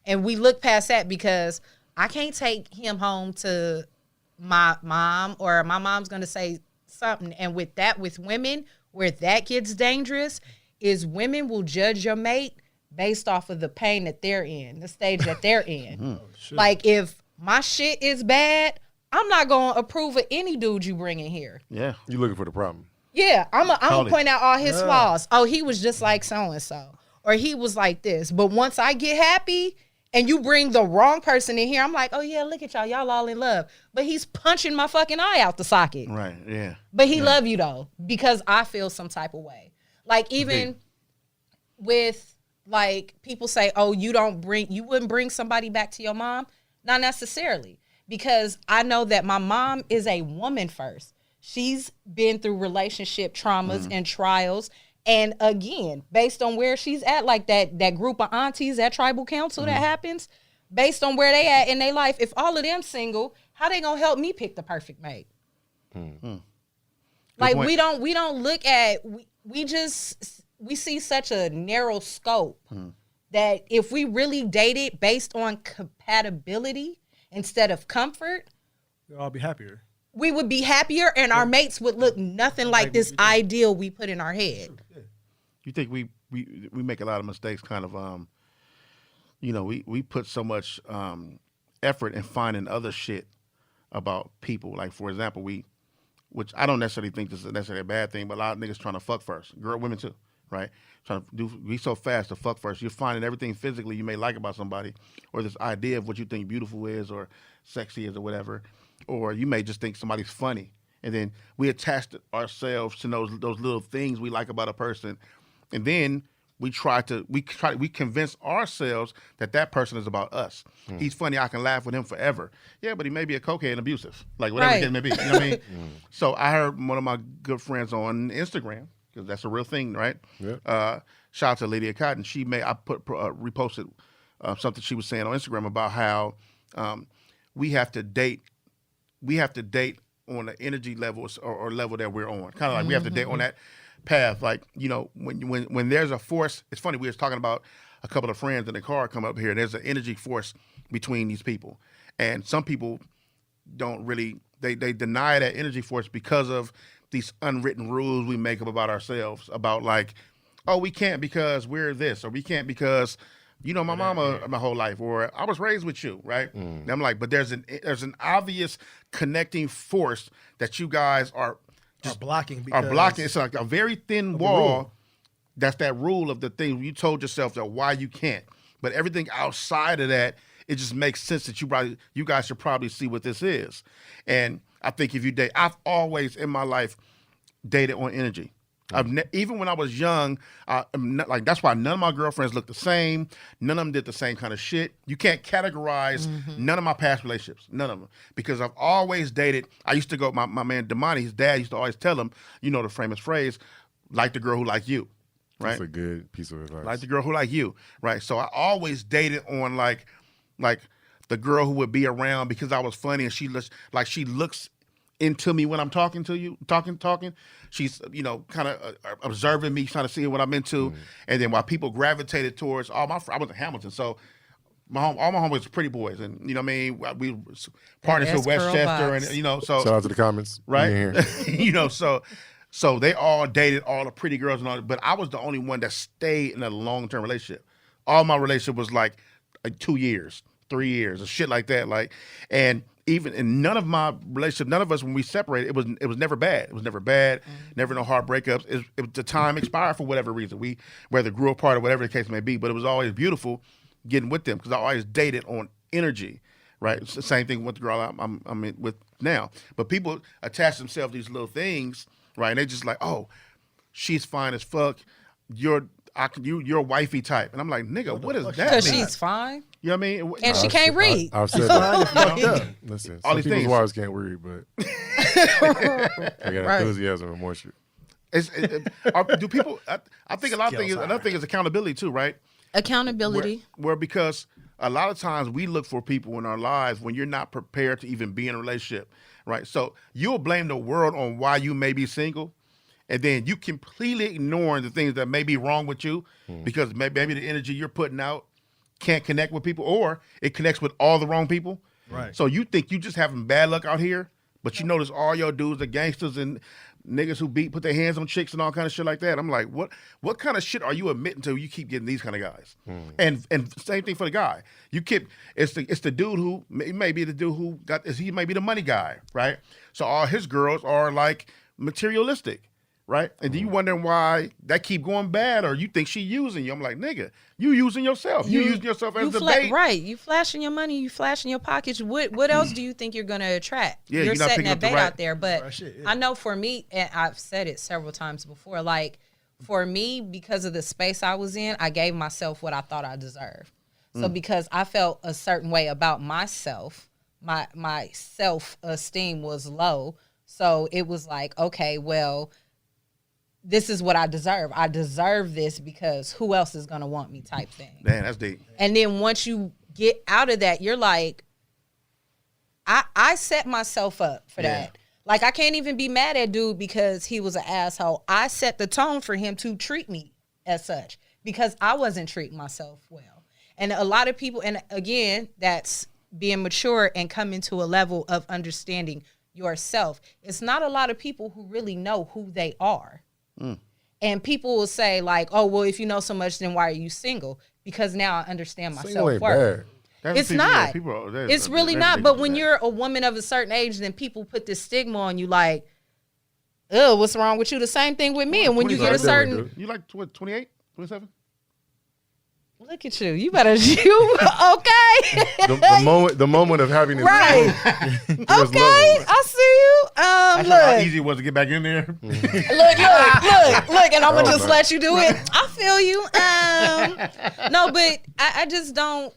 And we look past that because I can't take him home to my mom, or my mom's going to say something. And with women, where that gets dangerous is women will judge your mate based off of the pain that they're in, the stage that they're in. Like, if my shit is bad, I'm not going to approve of any dude you bring in here. Yeah. You looking for the problem. Yeah, I'm going to Totally. point out all his flaws. Oh, he was just like so-and-so. Or he was like this. But once I get happy and you bring the wrong person in here, I'm like, oh, yeah, look at y'all. Y'all all in love. But he's punching my fucking eye out the socket. Right, yeah. But he love you, though, because I feel some type of way. Like, even with, like, people say, oh, you wouldn't bring somebody back to your mom. Not necessarily. Because I know that my mom is a woman first. She's been through relationship traumas and trials. And again, based on where she's at, like that group of aunties at tribal council that happens, based on where they at in their life, if all of them single, how they gonna help me pick the perfect mate? Like, point. we don't look at, we see such a narrow scope that if we really dated based on compatibility instead of comfort, We'll all be happier. we would be happier, and our mates would look nothing like this ideal we put in our head. You think we make a lot of mistakes, kind of, we put so much effort in finding other shit about people. Like, for example, which I don't necessarily think this is necessarily a bad thing, but a lot of niggas trying to fuck first. Women too, right? Trying to be so fast to fuck first. You're finding everything physically you may like about somebody, or this idea of what you think beautiful is or sexy is or whatever. Or you may just think somebody's funny. And then we attach ourselves to those little things we like about a person. And then we convince ourselves that person is about us. He's funny. I can laugh with him forever. Yeah, but he may be a cocaine abusive, like whatever Right. it may be. You know what I mean? So I heard one of my good friends on Instagram, because that's a real thing, right? Yeah. Shout out to Lydia Cotton. Reposted something she was saying on Instagram about how we have to date on the energy level or level that we're on. Kind of like we have to date on that path. Like, you know, when there's a force, it's funny, we was talking about a couple of friends in the car come up here, and there's an energy force between these people. And some people don't really, they deny that energy force because of these unwritten rules we make up about ourselves, about like, oh, we can't because we're this, or we can't because, you know, my mama my whole life, or I was raised with you, right? And I'm like, but there's an obvious connecting force that you guys are blocking. It's like a very thin wall. That's that rule of the thing you told yourself that why you can't. But everything outside of that, it just makes sense that you guys should probably see what this is. And I think if you date, I've always in my life dated on energy. Even when I was young, that's why none of my girlfriends looked the same. None of them did the same kind of shit. You can't categorize none of my past relationships, none of them, because I've always dated. I used to go, my man Damani, his dad used to always tell him, you know, the famous phrase, like the girl who like you, right? That's a good piece of advice. Like the girl who like you, right? So I always dated on like the girl who would be around because I was funny, and she looks into me when I'm talking to you, talking. She's, you know, kind of observing me, trying to see what I'm into. And then while people gravitated towards I was in Hamilton, so all my homies were pretty boys, and you know what I mean. We partners with Westchester, and you know, so shout out to the comments, right? You know, so they all dated all the pretty girls and all, but I was the only one that stayed in a long-term relationship. All my relationship was like 2 years, 3 years, or shit like that, like, and even in none of my relationship, none of us when we separated, it was never bad. It was never bad, never no hard breakups. The time expired for whatever reason. We whether grew apart or whatever the case may be, but it was always beautiful getting with them because I always dated on energy, right? It's the same thing with the girl I'm in with now. But people attach themselves to these little things, right? And they just like, oh, she's fine as fuck. You're wifey type, and I'm like, nigga, what does that mean? Because she's fine. You know what I mean? And she can't read. I've said that. Listen, All some these people's things. wives can't read, but they got Right. enthusiasm and moisture. Do people? I think a lot of things. Another thing is accountability too, right? Accountability. Where because a lot of times we look for people in our lives when you're not prepared to even be in a relationship, right? So you'll blame the world on why you may be single, and then you completely ignoring the things that may be wrong with you because maybe the energy you're putting out can't connect with people, or it connects with all the wrong people. Right. So you think you just having bad luck out here, but you notice all your dudes are gangsters and niggas who put their hands on chicks and all kind of shit like that. I'm like, what kind of shit are you admitting to? You keep getting these kind of guys, and same thing for the guy. It's the dude who may be the dude who he may be the money guy, right? So all his girls are like materialistic. Right? And then you wondering why that keep going bad, or you think she using you. I'm like, nigga, you using yourself. You using yourself as the bait. Right. You flashing your money, you flashing your pockets. What else do you think you're going to attract? Yeah, you're you're not setting picking that up the bait right- out there. But Right shit, yeah. I know for me, and I've said it several times before, like for me, because of the space I was in, I gave myself what I thought I deserved. So because I felt a certain way about myself, my self-esteem was low. So it was like, okay, well, this is what I deserve. I deserve this because who else is going to want me type thing. Damn, that's deep. And then once you get out of that, you're like, I set myself up for that. Like, I can't even be mad at dude because he was an asshole. I set the tone for him to treat me as such because I wasn't treating myself well. And a lot of people, and again, that's being mature and coming to a level of understanding yourself. It's not a lot of people who really know who they are. And people will say like, oh, well, if you know so much, then why are you single? Because now I understand my Single ain't self-worth. bad. It's not. It's really not. But when that. you're a woman of a certain age, then people put this stigma on you like, oh, what's wrong with you? The same thing with me. And when you get a certain... You like what, 28, 27? Look at you. You better you okay? The moment of having his Right. was Okay, love. I see you. That's how Look, easy it was to get back in there. look, and I'm gonna Oh, just man. let you do it. I feel you. No, but I just don't.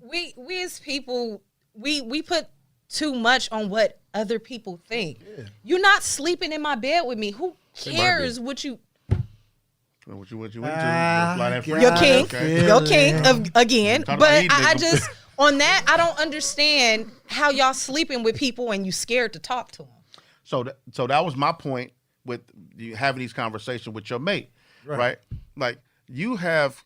We as people, we put too much on what other people think. Yeah. You're not sleeping in my bed with me. Who cares what you? What you into? Fly that free? Your kink, Okay. your kink again. Talking But about eating I niggas. just on that I don't understand how y'all sleeping with people and you scared to talk to them. So that was my point with you having these conversations with your mate, right? Like you have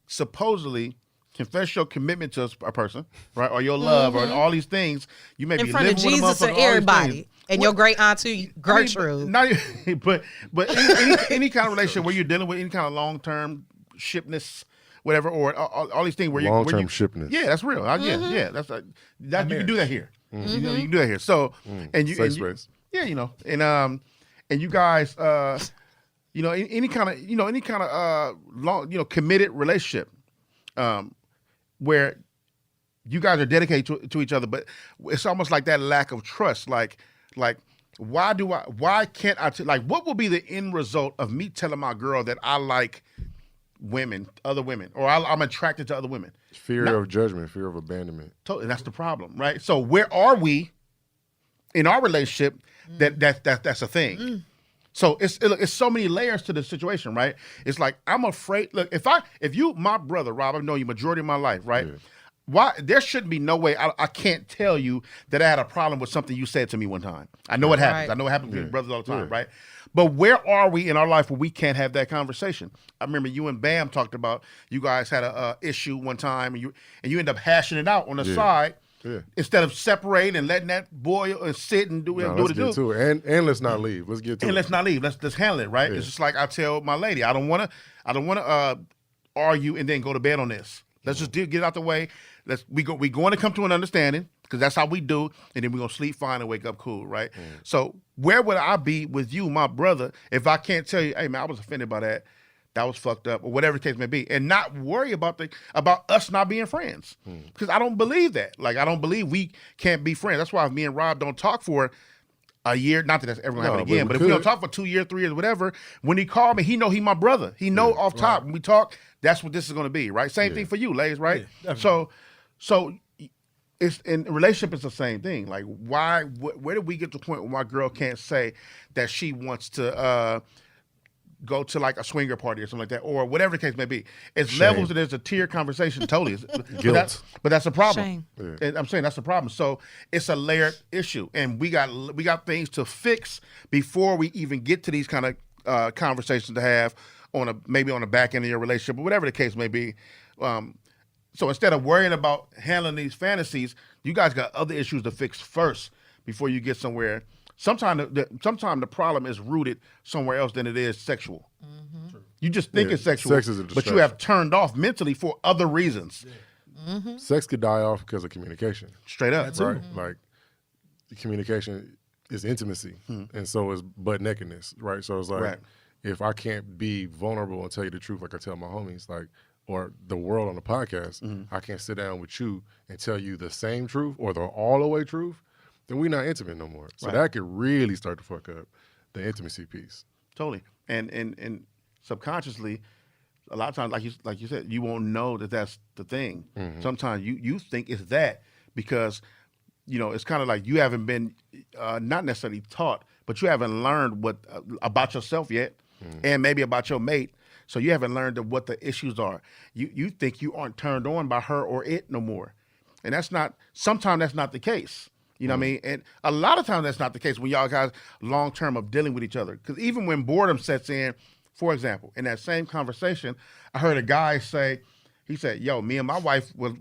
supposedly confessed your commitment to a person, right, or your love, or all these things. You may In be front of living with a Jesus motherfucker, and all these everybody, things. and your great auntie Gertrude. Not, but any kind of relationship where you're dealing with any kind of long term shipness, whatever, or all these things where you Long-term shipness. Yeah, that's real. Yeah, that's that. You can do that here. You know, you can do that here. So and you, Safe and you space. yeah, you know, and you guys, you know, any kind of long, you know, committed relationship, where you guys are dedicated to each other, but it's almost like that lack of trust. Like why can't I like what will be the end result of me telling my girl that I like other women, or I'm attracted to other women? Fear of judgment, fear of abandonment. Totally, that's the problem, right? So where are we in our relationship that's a thing? So it's so many layers to the situation, right? It's like I'm afraid. Look, if you my brother Rob, I've known you majority of my life, right? Yeah. Why there shouldn't be no way I can't tell you that I had a problem with something you said to me one time. I know it happens. Right. I know it happens with brothers all the time, Yeah. right? But where are we in our life where we can't have that conversation? I remember you and Bam talked about you guys had a issue one time, and you end up hashing it out on the side. Yeah. Instead of separating and letting that boil and sit and do No, what let's it get do. to it, and let's not leave. Let's get to And it. let's not leave. Let's handle it, right? Yeah. It's just like I tell my lady, I don't want to argue and then go to bed on this. Let's just get it out the way. We going to come to an understanding because that's how we do, and then we're gonna sleep fine and wake up cool, right? So where would I be with you, my brother, if I can't tell you, hey man, I was offended by that. That was fucked up, or whatever the case may be, and not worry about us not being friends, because I don't believe that. Like I don't believe we can't be friends. That's why if me and Rob don't talk for a year, not that that's ever gonna happen No, again, but but we if we don't could. talk for 2 years, 3 years, whatever, when he called me, he know he my brother. He know off top when we talk, that's what this is gonna be, right? Same thing for you, ladies, right? So it's in a relationship, it's the same thing. Like where did we get to the point where my girl can't say that she wants to go to like a swinger party or something like that, or whatever the case may be? It's Shame. levels and there's a tier conversation, totally. Guilt. But that's a problem. Shame. Yeah. And I'm saying that's the problem. So it's a layered issue, and we got things to fix before we even get to these kind of conversations to have maybe on the back end of your relationship, or whatever the case may be. So instead of worrying about handling these fantasies, you guys got other issues to fix first before you get somewhere. Sometimes the problem is rooted somewhere else than it is sexual. You just think Yeah, it's sexual, sex is a but you distraction. have turned off mentally for other reasons. Sex could die off because of communication. Straight up. Right? Like the communication is intimacy, and so is butt nakedness, right? So it's like Right. if I can't be vulnerable and tell you the truth, like I tell my homies, like or the world on the podcast, I can't sit down with you and tell you the same truth or the all the way truth, then we're not intimate no more. So that could really start to fuck up the intimacy piece. Totally. And subconsciously, a lot of times, like you said, you won't know that that's the thing. Sometimes you think it's that because, you know, it's kind of like you haven't been not necessarily taught, but you haven't learned what about yourself yet, and maybe about your mate. So you haven't learned what the issues are. You think you aren't turned on by her or it no more, and sometimes that's not the case. You know what I mean? And a lot of times that's not the case when y'all guys long term of dealing with each other. Because even when boredom sets in, for example, in that same conversation, I heard a guy say, he said, "Yo, me and my wife, we've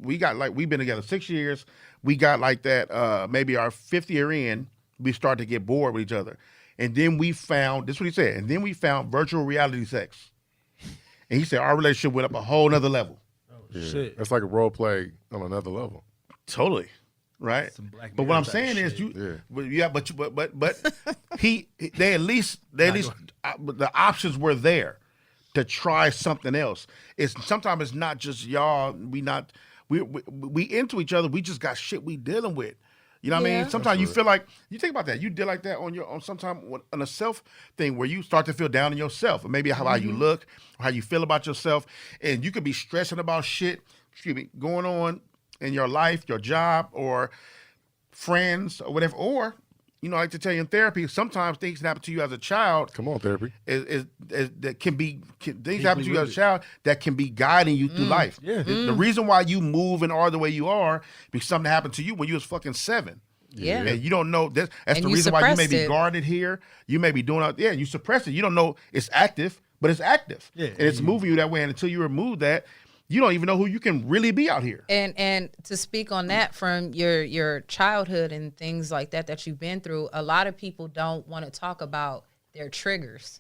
been together 6 years. We got like that, maybe our 5th year in, we started to get bored with each other. And then we found," this is what he said, "and then we found virtual reality sex." And he said, our relationship went up a whole nother level. Yeah. Shit. That's like a role play on another level. Totally. Right. Some Black But what Mirror I'm type saying is shit. but they at least the options were there to try something else. Sometimes it's not just y'all. We into each other. We just got shit we dealing with. You know what I mean? Sometimes you feel like, you think about that. You did like that on sometimes on a self thing where you start to feel down in yourself, or maybe how you look, or how you feel about yourself, and you could be stressing about shit, going on in your life, your job, or friends, or whatever. Or, I like to tell you in therapy, sometimes things that happen to you as a child. Come on, therapy. That can be things happen to you as a child that can be guiding you through life. Yeah. The reason why you move and are the way you are because something happened to you when you was fucking 7. Yeah. And you don't know that's And the you reason why you may be suppressed it. guarded here. You may be doing out there. You suppress it. You don't know it's active, but it's active. Yeah. And it's moving you that way. And until you remove that, you don't even know who you can really be out here. And to speak on that from your childhood and things like that you've been through, a lot of people don't want to talk about their triggers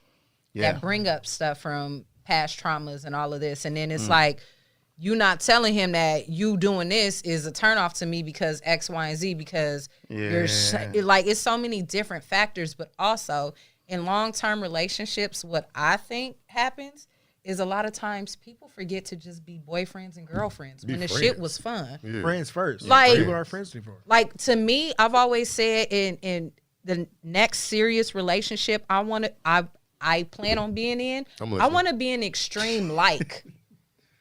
that bring up stuff from past traumas and all of this. And then it's like, you not telling him that you doing this is a turnoff to me because X, Y, and Z, because it's so many different factors. But also in long-term relationships, what I think happens is a lot of times people forget to just be boyfriends and girlfriends when the shit was fun. Yeah. Friends first. Like- People are friends before. Like, to me, I've always said in the next serious relationship I plan on being in, I'm I listening. want to be in extreme like.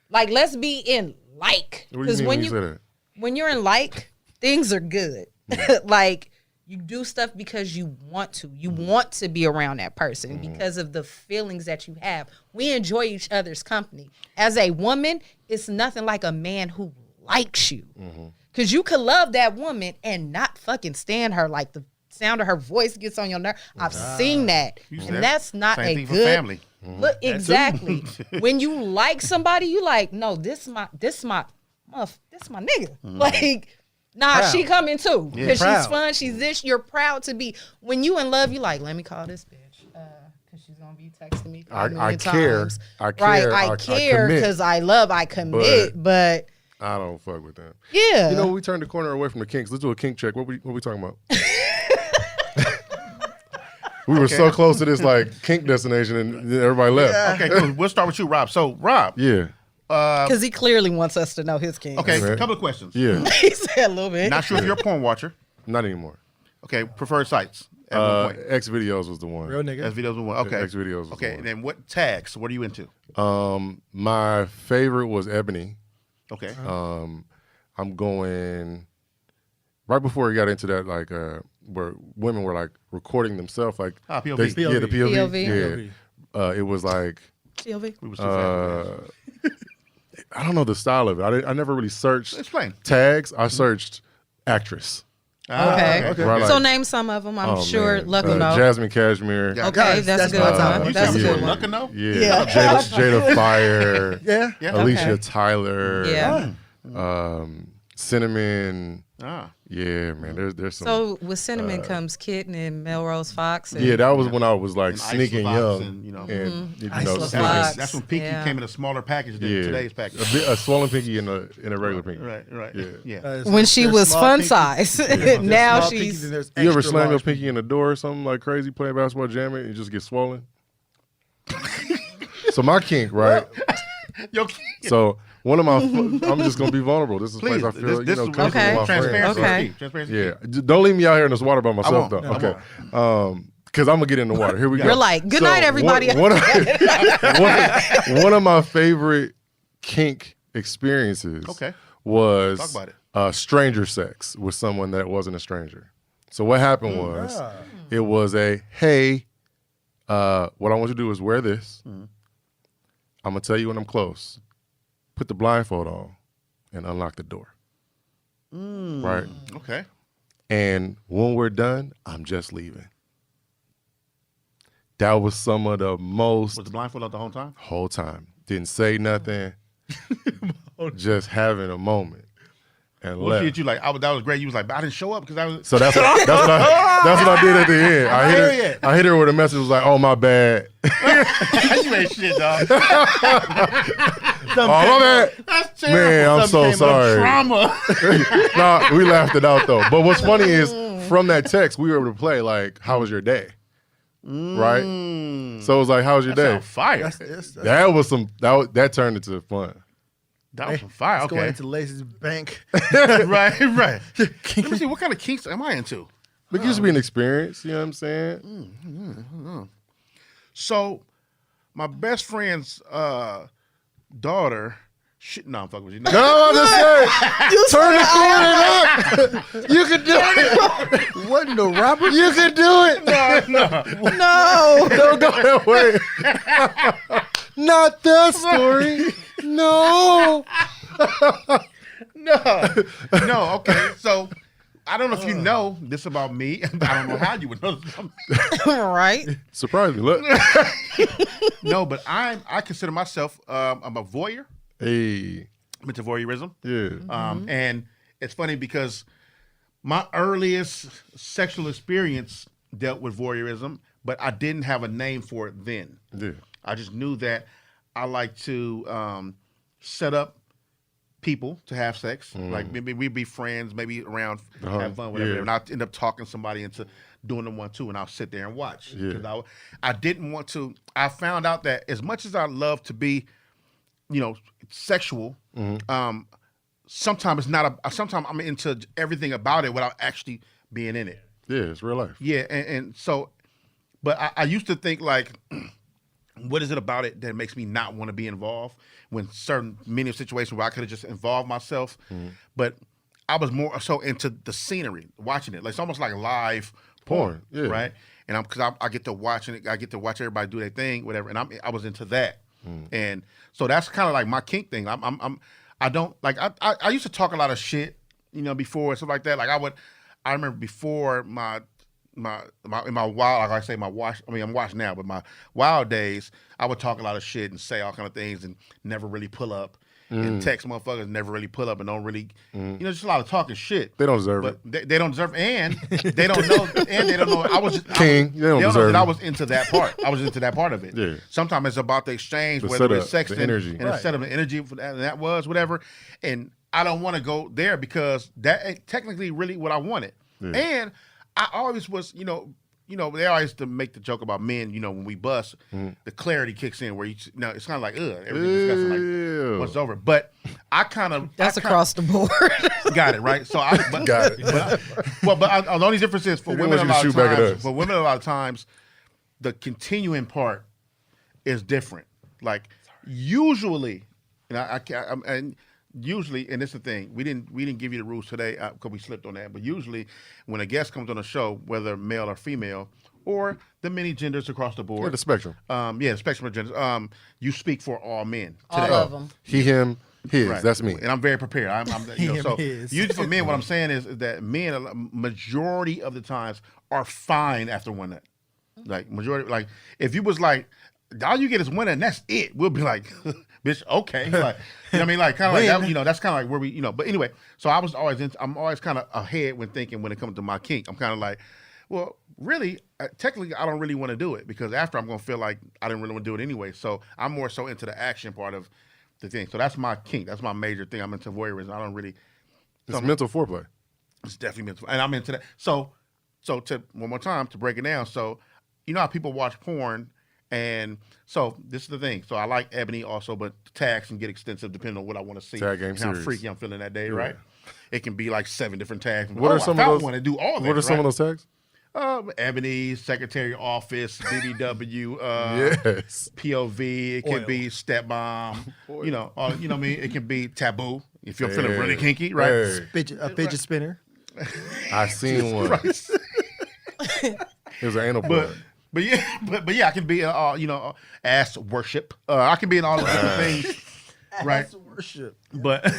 Like, let's be in like. What do you mean when you say that? when you're in like, things are good. Like, you do stuff because you want to. You want to be around that person because of the feelings that you have. We enjoy each other's company. As a woman, it's nothing like a man who likes you. Because you could love that woman and not fucking stand her. Like, the sound of her voice gets on your nerve. I've seen that. And that's not Same a thing good for family. Look, exactly. When you like somebody, you like, no, this my nigga. Like, nah, Proud. she coming too. Because Proud. she's fun, she's this, you're proud to be. When you in love, you like, let me call this bitch. Because she's gonna be texting me I 5 million care. times. I care. Right, I care commit. because I love, I commit, but I don't fuck with that. yeah. You know, we turned the corner away from the kinks. Let's do a kink check. What we talking about? We were so close to this like kink destination, and then everybody left. Okay, cool. We'll start with you, Rob. So, Rob, Yeah, Because he clearly wants us to know his king. okay, Okay. a couple of questions. yeah. He said a little bit. Not sure if you're a porn watcher. Not anymore. Okay, preferred sites at one point. X videos was the one. Real nigga. That's videos one. Okay. X videos was Okay, one. and then what tags? What are you into? My favorite was Ebony. Okay. I'm going right before we got into that, like where women were like recording themselves, like POV. yeah, the POV. POV. Yeah, it was like POV. We was too fast. I don't know the style of it. I never really searched Explain. tags. I searched actress. Okay. Okay. Right, So like, name some of them. I'm oh, sure man. Lucky know. Jasmine Cashmere. Yeah. Okay, Guys, that's a that's good my one. time. That's a yeah. good one. Lucky know? Yeah, Jada Fire. Yeah. Yeah. Alicia Okay. Tyler. Yeah. Cinnamon. Ah. Yeah, man. There's some. So with Cinnamon comes Kitten and Melrose Fox. And yeah, that was when I was like And sneaking Ice young, and, you know. and you Ice know, Fox. sneaking. That's when Pinky Yeah. came in a smaller package than Yeah, today's package. a swollen pinky and a regular pinky. Right. Yeah. Yeah. when she was fun size. Now she's You ever slam your pinky in the door or something like crazy, playing basketball, jamming, and you just get swollen? So my kink, right? Yo, So one of my, I'm just gonna be vulnerable. This is a please. place I feel, This you know, is comfortable Okay. with my transparency. friends. Okay. is key. Transparency. Yeah, is key. don't leave me out here in this water by myself, won't. though. No, I Okay, because I'm gonna get in the water. Here we go. You're like, good night, everybody. One of my favorite kink experiences. Okay. Was Talk about it. Stranger sex with someone that wasn't a stranger. So what happened was, it was a hey, what I want you to do is wear this. I'm gonna tell you when I'm close. Put the blindfold on and unlock the door. Right? Okay. And when we're done, I'm just leaving. That was some of the most Was the blindfold out the whole time? whole time. Didn't say nothing. Just having a moment. And What left. did you like? That was great. You was like, but I didn't show up because I was. So that's what I did at the end. I hit her with a message was like, "Oh my bad." you ain't shit, dog. Oh my bad. That's Man, terrible. I'm so Something came up, sorry. Trauma. Nah, we laughed it out though. But what's funny is from that text we were able to play like, "How was your day?" Right. So it was like, how was your That day? sound fire. That's That was some that turned into fun. That was some fire. Let's go Okay. into Lazy's bank. right. Let me see. What kind of kinks am I into? But it used to be an experience, you know what I'm saying? So, my best friend's daughter. Shit, no, I'm fucking with you. No. No, I'm just saying. Turn the corner up. You can do it. What in the Robert? You can do it. No. Don't go that way. Not that story. No. No, okay. So, I don't know if you know this about me. I don't know how you would know this about me. Right. Surprise me. Look. No, but I consider myself I'm a voyeur. Hey. I'm into voyeurism. Yeah. And it's funny because my earliest sexual experience dealt with voyeurism, but I didn't have a name for it then. Yeah. I just knew that I like to set up people to have sex. Like maybe we'd be friends, maybe around, have fun, whatever. Yeah. And I'd end up talking somebody into doing them one too, and I'll sit there and watch. Yeah. Because I didn't want to. I found out that as much as I love to be, sexual, sometimes it's not. Sometimes I'm into everything about it without actually being in it. Yeah, it's real life. Yeah, and so, but I used to think like, what is it about it that makes me not want to be involved? When many situations where I could have just involved myself, but I was more so into the scenery, watching it. Like it's almost like live porn, Yeah. right? And because I get to watch it, I get to watch everybody do their thing, whatever. And I was into that, and so that's kind of like my kink thing. I don't like I used to talk a lot of shit, before and stuff like that. Like I remember before my in my wild, like I say, I'm washed now, but my wild days, I would talk a lot of shit and say all kind of things and never really pull up. And text motherfuckers never really pull up and don't really, just a lot of talking shit. They don't deserve it. But they don't deserve, and they don't know, I was just King, they don't deserve that I it. was into that part. I was into that part of it. Yeah. Sometimes it's about the exchange, The whether it's setup, sexting the energy. and the setup, the energy for that was whatever. And I don't want to go there because that ain't technically really what I wanted. Yeah. And I always was, they always used to make the joke about men, when we bust, the clarity kicks in where it's kind of like, everything's disgusting, Ew. like, what's over. But I kind of... That's across the board. Got it, right? So Got it. But the only difference is for They women want a you to lot of shoot back at times, us. the continuing part is different. Like usually, and usually, and this is the thing, we didn't give you the rules today because we slipped on that. But usually, when a guest comes on a show, whether male or female, or the many genders across the board, Yeah, the spectrum. the spectrum of genders, you speak for all men All today. of them. He, him, his. Right. That's me. And I'm very prepared. Him, So his. usually for men, what I'm saying is that men, majority of the times, are fine after one nut. Like majority, like if you was like, all you get is one nut, and that's it. We'll be like, bitch, okay. Like, you know what I mean? Like kind of like that. That's kind of like where we, But anyway, so I'm always kind of ahead when it comes to my kink. I'm kind of like, well, really, technically, I don't really want to do it because after I'm gonna feel like I didn't really want to do it anyway. So I'm more so into the action part of the thing. So that's my kink. That's my major thing. I'm into voyeurism. I don't really. It's mental foreplay. It's definitely mental, and I'm into that. So to one more time to break it down. So how people watch porn, and so this is the thing. So I like ebony also, but the tags can get extensive depending on what I want to see Tag game and how series. freaky I'm feeling that day, right? It can be like 7 different tags. What are some I of those? want to do all that. What are some of those tags? Ebony, Secretary of Office, BBW, Yes. POV. It can be step bomb. You know what I mean. It can be taboo if you're feeling really kinky, right? Hey. A fidget spinner. I seen one. Christ. It was an anal plug. But yeah, I can be ass worship. I can be in all of different things, right? That's worship. But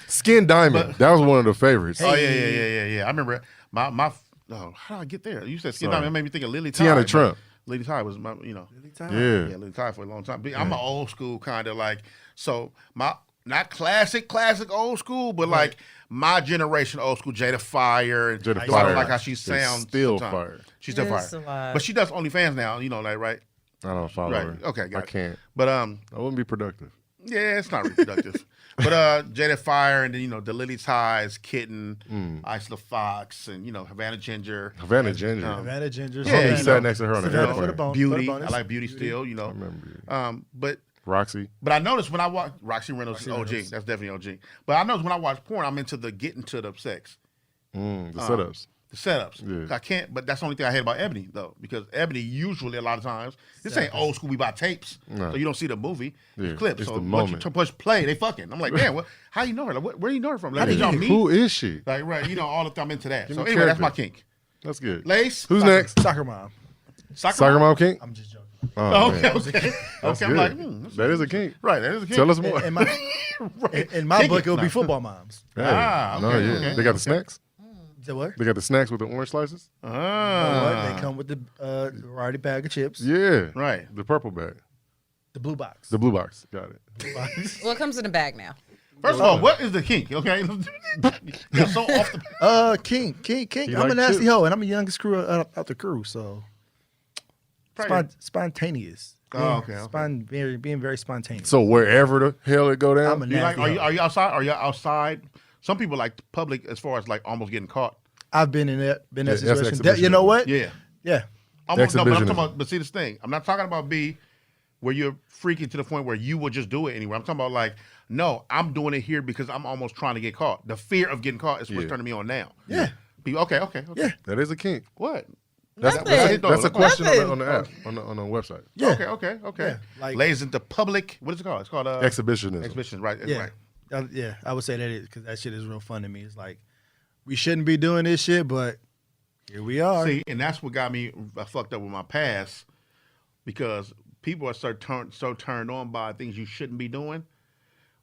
Skin Diamond. That was one of the favorites. oh yeah. I remember my. Oh, how did I get there? You said skin diamond. It made me think of Lily Ty. Tiana Trump. Lily Ty was my Yeah. Lily Ty for a long time. But I'm an old school kind of like my not classic old school, but like my generation old school Jada Fire. Jada I Fire like how she is sounds. still sometimes. fire. She's still It's fire. alive. But she does OnlyFans now. Right? I don't follow Right. her. Okay. Got I it. can't. But I wouldn't be productive. Yeah, it's not reproductive. But Jaded Fire, and then the Lily Ties, Kitten, Isla Fox, and Havana Ginger. Havana Ginger. Havana Ginger. Yeah, Homie sat next to her on the Savannah for the airplane. bone. Beauty. For the I bonus. like Beauty still. I remember. But Roxy. I noticed when I watch Roxy Reynolds, Roxy OG. Reynolds. That's definitely OG. But I noticed when I watch porn, I'm into the getting to the sex, The setups. the setups. Yeah. I can't. But that's the only thing I hate about Ebony though, because Ebony usually a lot of times this ain't old school. We buy tapes, No. so you don't see the movie, Yeah, the clips. it's So the once you moment. push play, they fucking. I'm like, damn, how you know her? Like, where do you know her from? Like, do did you- y'all meet? Who is she? Like, right, all the time I'm into that. Give So me anyway, that's character. my kink. That's good. Lace. Who's Soccer- next? Soccer mom. Soccer Mom King? I'm just joking. Oh, Okay, man. okay. That's Okay, I'm good. like, That is a kink. right, that is a kink. Tell us more. In my, in my Kick book, it. it would No. be football moms. Hey, Ah, no, okay, yeah. okay, They got the snacks? Is that what? They got the snacks with the orange slices? You know Ah, what? They come with the variety bag of chips. Yeah. right. The purple bag. The blue box. The blue box. Got it. Blue box. Well, it comes in a bag now. First of all, what is the kink? Okay, you're so off the. King. You I'm like a nasty chips? hoe, and I'm the youngest crew out the crew, so spontaneous. Oh, okay, okay. Being very spontaneous. So wherever the hell it go I'm down? a Do you like? nasty hoe. Are you outside? Are you outside? Some people like public as far as like almost getting caught. I've been in that Yeah, that's situation. You exhibitionism. know what? Yeah. Yeah. Almost, no, but I'm talking Exhibitionism. about. But see, this thing. I'm not talking about B, where you're freaky to the point where you would just do it anywhere. I'm talking about like, no, I'm doing it here because I'm almost trying to get caught. The fear of getting caught is what's Yeah. turning me on now. Yeah. Okay. Yeah. That is a kink. What? That's, Nothing. that's a question on Nothing. the app, on the website. Yeah. Okay. Yeah, like- Lays into public. What is it called? It's called Exhibitionism. exhibition. Right. Yeah. Right. Yeah. I would say that is because that shit is real fun to me. It's like we shouldn't be doing this shit, but here we are. See, and that's what got me fucked up with my past, because people are so turned on by things you shouldn't be doing,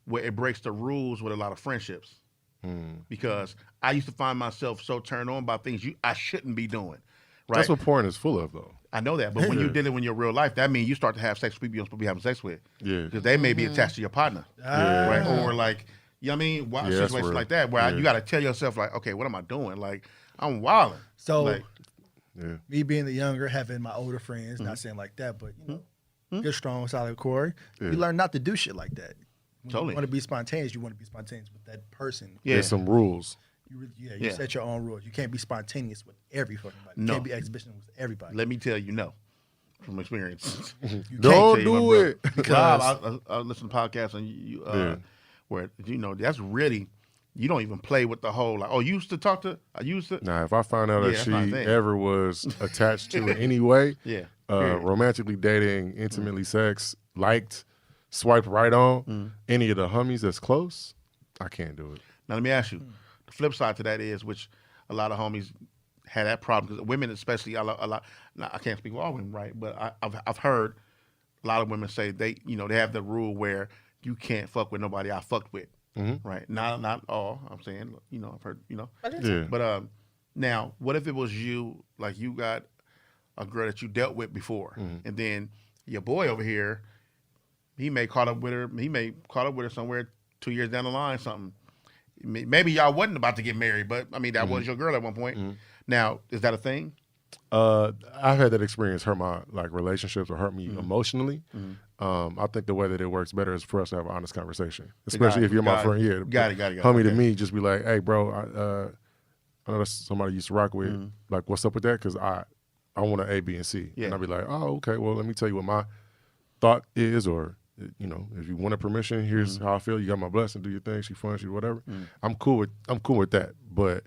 where it breaks the rules with a lot of friendships. Because I used to find myself so turned on by things I shouldn't be doing. Right. That's what porn is full of, though. I know that, but when you're dealing with your real life, that means you start to have sex with people you're supposed to be having sex with. Yeah. Because they may be attached to your partner. Right. Or like, you know what I mean? Yeah, that's Situations real. like that where Yeah. you got to tell yourself like, okay, what am I doing? Like, I'm wilding. So like, Yeah. me being the younger, having my older friends, not saying like that, but you know, good, strong, solid core. Yeah. You learn not to do shit like that. When Totally. You want to be spontaneous. You want to be spontaneous with that person. yeah. There's some rules. You Yeah. set your own rules. You can't be spontaneous with every fucking body. No. You can't be exhibitionist with everybody. Let me tell you, no, from experience. You Don't Tell you, my do brother. it. Rob, I listen to podcasts and you Yeah. where that's really, you don't even play with the whole like, oh, you used to talk to, I used to. Now, if I find out Yeah, that that's she my thing. ever was attached to in any way, Yeah. Period. romantically dating, intimately sex, liked, swiped right on any of the homies that's close, I can't do it. Now let me ask you, the flip side to that is, which a lot of homies had that problem, because women especially a lot. Now, I can't speak for all women, right? But I've heard a lot of women say they have the rule where you can't fuck with nobody I fucked with, right? Not all. I'm saying, I've heard, But it's Yeah. But now, what if it was you, like you got a girl that you dealt with before, and then your boy over here, he may caught up with her somewhere 2 years down the line, something. Maybe y'all wasn't about to get married, but I mean that was your girl at one point. Now, is that a thing? I've had that experience hurt my relationships or hurt me emotionally. I think the way that it works better is for us to have an honest conversation, especially if you're my friend. Yeah, Got it. Homie to Okay. me, just be like, hey, bro, I know that's somebody I used to rock with. Like, what's up with that? Because I want an A, B, and C. Yeah. And I'll be like, oh, okay, well, let me tell you what my thought is, or, if you wanted permission, here's how I feel. You got my blessing, do your thing, she fun, she whatever. I'm cool with that. But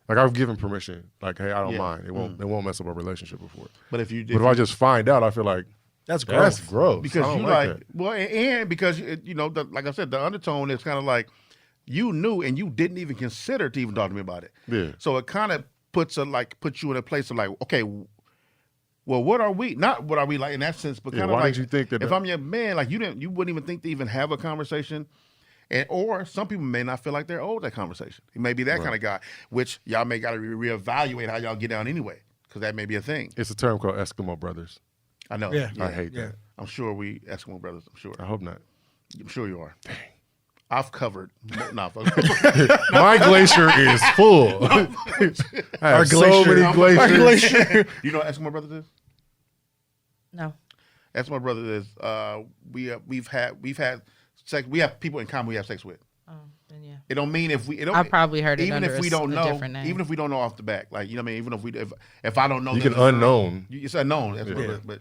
like, I've given permission, like, hey, I don't Yeah. mind. It won't mess up our relationship before. But if you But if I just find out, I feel like That's that's gross. gross. because I don't you like like that. well, and because like I said, the undertone is kind of like you knew and you didn't even consider to even talk to me about it. Yeah. So it kind of puts you in a place of like, okay, well, what are we? Not what are we like in that sense, but Yeah, kind of why like did you think that if the- I'm your man, like you wouldn't even think to even have a conversation. And or some people may not feel like they're owed that conversation. He may be that kind of guy, which y'all may got to reevaluate how y'all get down anyway, because that may be a thing. It's a term called Eskimo brothers. I know. Yeah. I hate Yeah. that. I'm sure we Eskimo brothers. I'm sure. I hope not. I'm sure you are. Dang. I've covered. No, My glacier is full. I have so many glaciers. You know what Eskimo brothers is? no. Eskimo brothers is we've had sex. We have people in common we have sex with. Oh, then yeah. It don't mean if we. It don't, I probably heard it even under if we a don't know. different name. Even if we don't know off the back, like you know what I mean. Even if I don't know, You there's can a- unknown. It's unknown. That's Yeah. but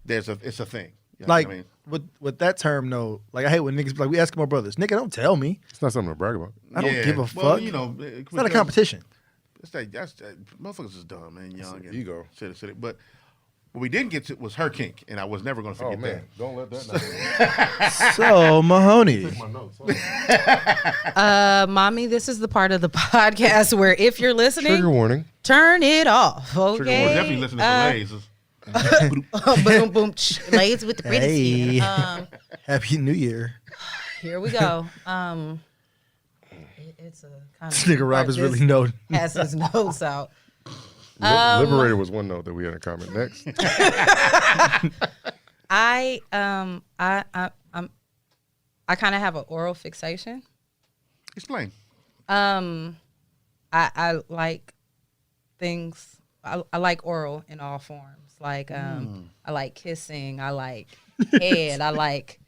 it's a thing. You know Like what I mean? with that term though, like I hate when niggas be like we Eskimo brothers. Nigga, don't tell me. It's not something to brag about. I don't give a Well, fuck. you know, It's not a competition. That's motherfuckers is dumb man, young and ego. Silly. But what we didn't get to was her kink, and I was never going to forget that. don't let that. So Mahoney, My notes. Mommy, this is the part of the podcast where if you're listening, Trigger warning. turn it off. Trigger Okay. warning, definitely listen to Lasers. Boom, boom, lays with the pretty Hey. skin. Happy New Year. Here we go. It's a kind This of nigga Rob is really no. has his nose out. Liberator was one note that we had in common. Next. I kind of have an oral fixation. Explain. I like things. I like oral in all forms. Like I like kissing. I like head. I like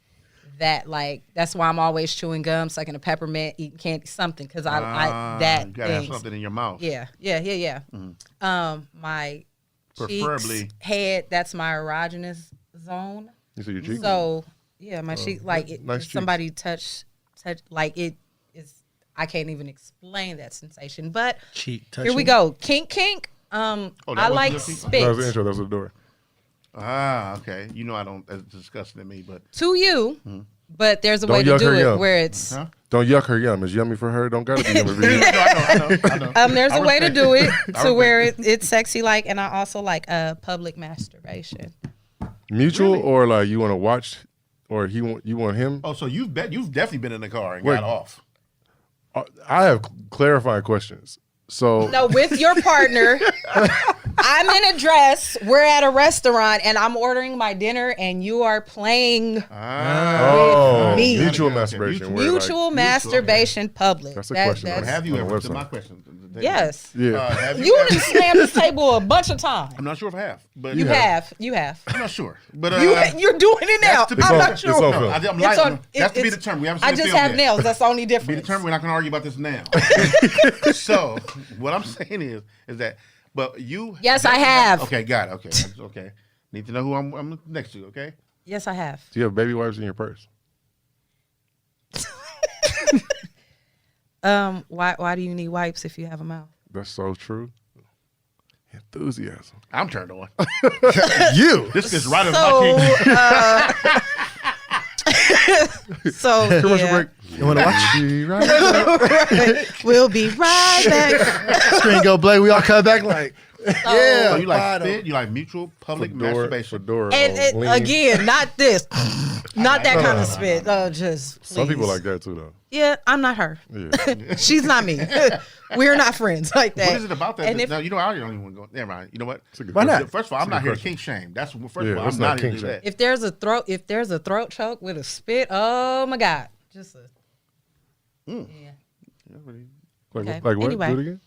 that. Like that's why I'm always chewing gum, sucking a peppermint, eating candy, something. Because I that You gotta have things. something in your mouth. Yeah. My Preferably. cheeks, head. That's my erogenous zone. You see your cheek? So yeah, my cheek, like it, nice if somebody touch, like it is. I can't even explain that sensation. But Cheek touching. here we go. Kink. that I was like your kink? That was the spit. intro. That was the door. Okay. You know I don't. That's disgusting to me, but To you, but there's a Don't way to yuck do her it yum. where it's. huh? Don't yuck her yum. It's yummy for her. Don't gotta be yummy for you. I know. There's I a way to respect do it. it I to where respect it's sexy like, and I also like public masturbation. Mutual Really? or like you want to watch, or you want him. Oh, so you've definitely been in the car and Wait. got off. I have clarifying questions. So No, with your partner. I'm in a dress. We're at a restaurant, and I'm ordering my dinner, and you are playing me. mutual Okay, masturbation. mutual. where, like, mutual masturbation public. That's a question, But right? have you On the ever? To website. my question. Yes. Yeah. Have You ever- done slammed this table a bunch of times. I'm not sure if I have, but You have. I'm not sure. But You're doing it now. that's to be- I'm It's not on sure. film. I'm It's lying. on- That's to be it's- determined. We haven't I seen the just film have yet. nails. That's the only Be difference. determined. We're not going to argue about this now. So what I'm saying is that, but you. Yes, I have. Okay, got it. Okay. Need to know who I'm next to. Okay. Yes, I have. Do you have baby wipes in your purse? Why do you need wipes if you have a mouth? That's so true. Enthusiasm. I'm turned on. You. This is right in So, my kink. Commercial yeah. break. You want to watch? Be right We'll be right back. Screen go blank. We all come back like, yeah. So you like bottom. spit? You like mutual public Fedora, masturbation? fedora, And lean. again, not this, not that kind of spit. Just Some people please. like that too, though. Yeah, I'm not her. Yeah. She's not me. We're not friends like that. What is it about that? And if, No, you know, I don't even want to go. Never mind. You know what? It's a good Why question. not? First of all, I'm That's a not good here to question. kink shame. That's first Yeah, of all, that's I'm not not here to kink do shame. that. if there's a throat choke with a spit, oh my god, just a yeah. Like, Okay. like what? Anyway. Do it again?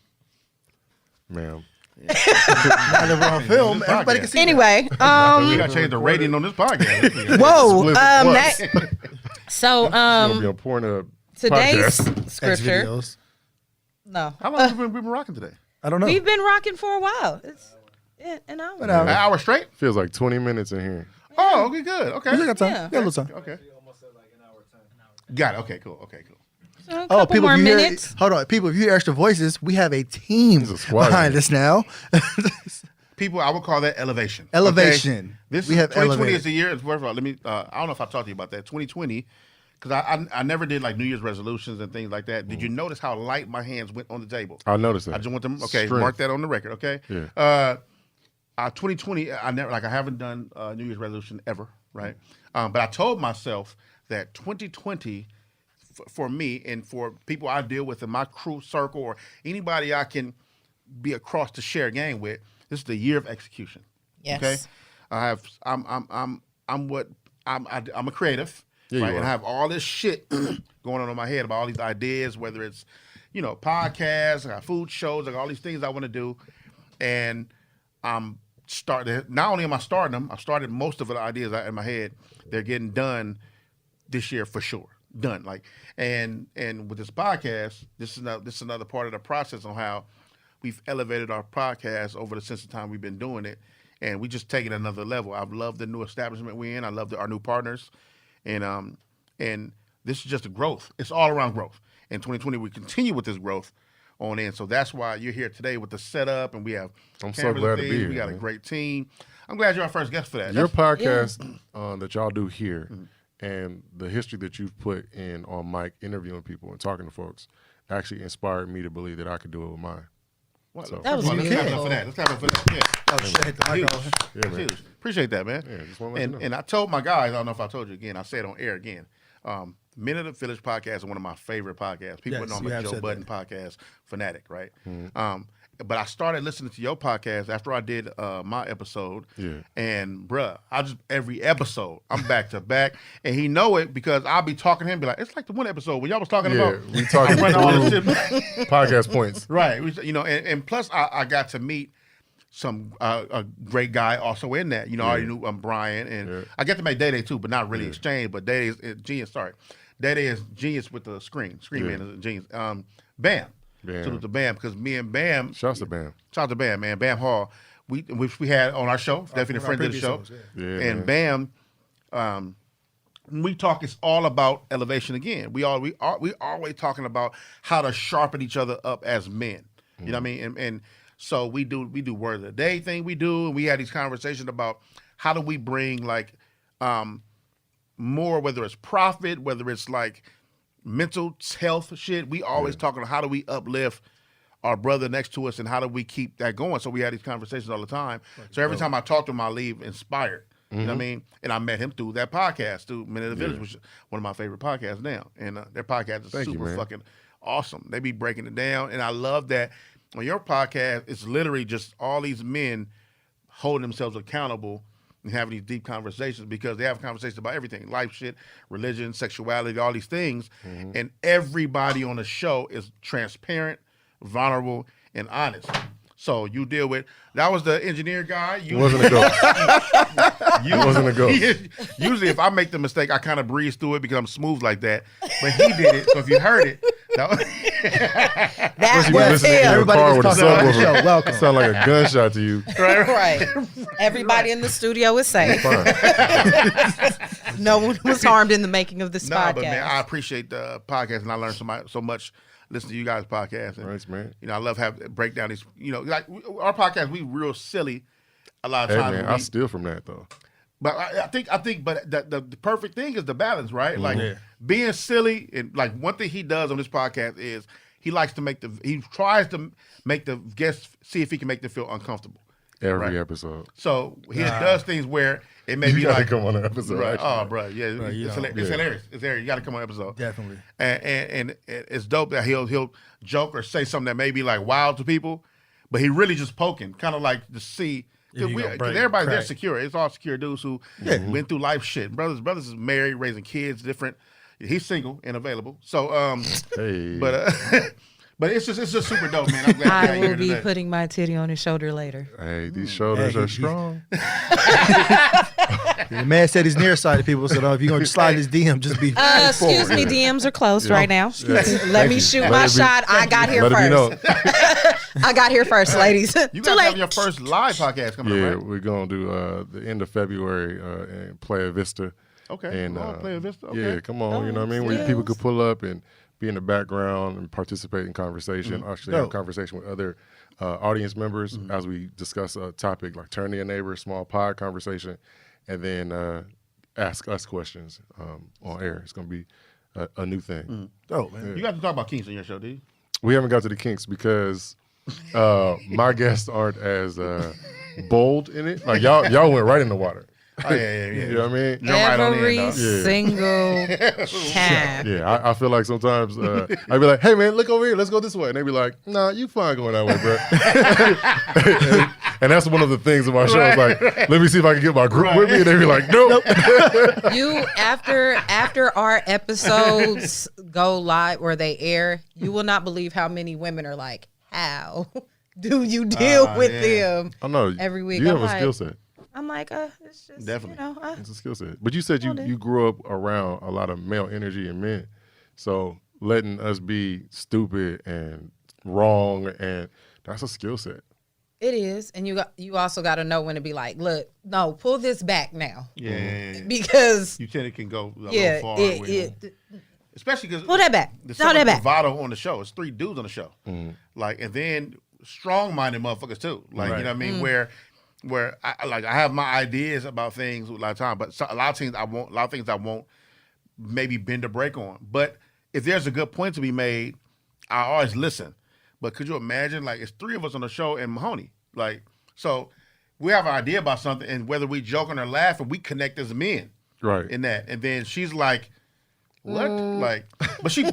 Ma'am. Now that we're on film, This everybody podcast. can see. Anyway, We got to change the rating on this podcast. whoa, Split that, so Gonna be on Pornhub today's podcast. X scripture. videos. No, How long have we been rocking today? I don't know. we've been rocking for a while. It's an hour. An hour. An hour straight? Feels like 20 minutes in here. Oh, okay, good. Okay. We got time. Yeah. We got a little time. Okay. Got it. Okay, cool. Okay, cool. So a Oh, couple people, more if you hear, minutes. hold on. People, if you hear extra voices, we have a team It's a squad. behind us now. People, I would call that elevation. okay? Elevation. This We is have 2020 elevated. is the year. First of all, let me. I don't know if I talked to you about that. 2020, because I never did like New Year's resolutions and things like that. Did you notice how light my hands went on the table? I noticed that. I just want them. Okay, Strength. mark that on the record. Okay. Yeah. 2020, I haven't done New Year's resolution ever, right? But I told myself that 2020, for me and for people I deal with in my crew circle or anybody I can be across to share a game with, this is the year of execution. Yes. Okay. I'm a creative, Yeah, you right? And are. I have all this shit going on in my head about all these ideas, whether it's podcasts, I got food shows, I got all these things I want to do, and I'm starting. Not only am I starting them, I've started most of the ideas in my head. They're getting done this year for sure. Done. Like, and with this podcast, this is another part of the process on how we've elevated our podcast over the since the time we've been doing it, and we just take it another level. I've loved the new establishment we're in. I love our new partners, and this is just a growth. It's all around growth. In 2020, we continue with this growth on in. So that's why you're here today with the setup, and we have. I'm so glad to be here. We got man. a great team. I'm glad you're our first guest for that. Your podcast that y'all do here, and the history that you've put in on mic, interviewing people and talking to folks, actually inspired me to believe that I could do it with mine. Well, So- That was let's clap it up beautiful. for that. Let's clap it up for that. Yeah. Oh shit! Hit the mic off. Yeah, That's man. huge. Appreciate that, man. Yeah, just wanna let you know. And I told my guys, I don't know if I told you again, I said it on air again. Men of the Village podcast is one of my favorite podcasts. People Yes, know I'm you a have Joe said Budden that. podcast fanatic, right? But I started listening to your podcast after I did my episode. Yeah. And bruh, every episode, I'm back to back. And he know it because I'll be talking to him, be like, it's like the one episode when y'all was talking Yeah, about. we talking I'm running all this through shit. podcast points. Right. And plus I got to meet some a great guy also in that. I already knew Brian, and I get to make Day too, but not really exchange. But Day is genius. Sorry, Day is genius with the screen. Screen Man is a genius. Bam. Salute to Bam, because me and Bam. Shouts to Bam. Shout out to Bam, man. Bam Hall, which we had on our show. Definitely a One friend our of the show. previous shows, Yeah, And man. Bam, when we talk, it's all about elevation again. We always talking about how to sharpen each other up as men. You know what I mean? And so we do word of the day thing we do, and we had these conversations about how do we bring like more, whether it's profit, whether it's like mental health shit. We always talking about how do we uplift our brother next to us and how do we keep that going. So we had these conversations all the time. So every time I talk to him, I leave inspired. You know what I mean? And I met him through that podcast, through Men of the Village, which is one of my favorite podcasts now. And their podcast is Thank you, super man. fucking awesome. They be breaking it down. And I love that on your podcast, it's literally just all these men holding themselves accountable and having these deep conversations, because they have conversations about everything, life shit, religion, sexuality, all these things. And everybody on the show is transparent, vulnerable, and honest. So you deal with, that was the engineer guy. It wasn't a ghost. It wasn't a ghost. Usually if I make the mistake, I kind of breeze through it because I'm smooth like that. But he did it. So if you heard it, that was, That You was listening in him. your Everybody car that's with a talking about the subwoofer. show, welcome. Sound like a gunshot to you. Right. Everybody in the studio is safe. Fine. No one was harmed in the making of this no, podcast. but man, I appreciate the podcast, and I learned so much listening to you guys' podcast. And, Thanks, man. I love having break down these. Like our podcast, we real silly a lot of Hey, times. man, I steal from that, though. But I think, but the perfect thing is the balance, right? Like Yeah. being silly, and like one thing he does on this podcast is he tries to make the guests see if he can make them feel uncomfortable. Every Right. episode. So he does things where it may You be gotta like, come on an episode. right, actually. oh, bro, yeah, you it's know, hilarious. It's hilarious. You got to come on an episode. Definitely. And it's dope that he'll joke or say something that may be like wild to people, but he really just poking, kind of like to see. If you gonna Because break, everybody's there crack. secure. It's all secure dudes who went through life shit. Brothers is married, raising kids, different. He's single and available. So, Hey. but it's just super dope, man. I'm glad I you got will here be today. putting my titty on his shoulder later. Hey, these shoulders Hey, are he- strong. The man said he's nearsighted people, so if you're gonna slide his DM, just be Excuse straightforward. me, DMs are closed right now. Let me shoot Let my it be- shot. I got here Let it be first. known. I got here first, ladies. You Too guys late. have your first live podcast coming Yeah, up, right? we're gonna do the end of February in Playa Vista. Okay. And Playa Vista. Okay. yeah, come on, you know what I mean? Where people could pull up and be in the background and participate in conversation. Actually, have Dope. conversation with other audience members as we discuss a topic like turn to your neighbor, small pod conversation, and then ask us questions on air. It's gonna be a new thing. Dope, man. You got to talk about Kings on your show, do you? We haven't got to the kinks because my guests aren't as bold in it. Like y'all went right in the water. Oh, yeah. You know what I mean? Jump right on in, Every dog. Yeah. single time. Yeah, I feel like sometimes I'd be like, "Hey man, look over here, let's go this way," and they'd be like, "Nah, you fine going that way, bro." and that's one of the things of my show. Is like, let me see if I can get my group with me, and they'd be like, "Nope." You after our episodes go live or they air, you will not believe how many women are like, "How do you deal with yeah. them?" I know Every week, you I'm have a like- skill set. I'm like, it's just Definitely. You know, It's a skill set. But you said you grew up around a lot of male energy and men. So letting us be stupid and wrong, and that's a skill set. it is, and you also got to know when to be like, look, no, pull this back now, Yeah. because You said it can go a yeah, little far. with it especially because pull that back, the throw that back. bravado on the show. It's 3 dudes on the show, like, and then strong-minded motherfuckers too. Like, you know what I mean? Where I have my ideas about things a lot of time, but a lot of things I won't maybe bend a break on. But if there's a good point to be made, I always listen. But could you imagine, like, it's 3 of us on the show and Mahoney, like, so we have an idea about something, and whether we joking or laughing, we connect as men, Right. in that, and then she's like, what? Like, but she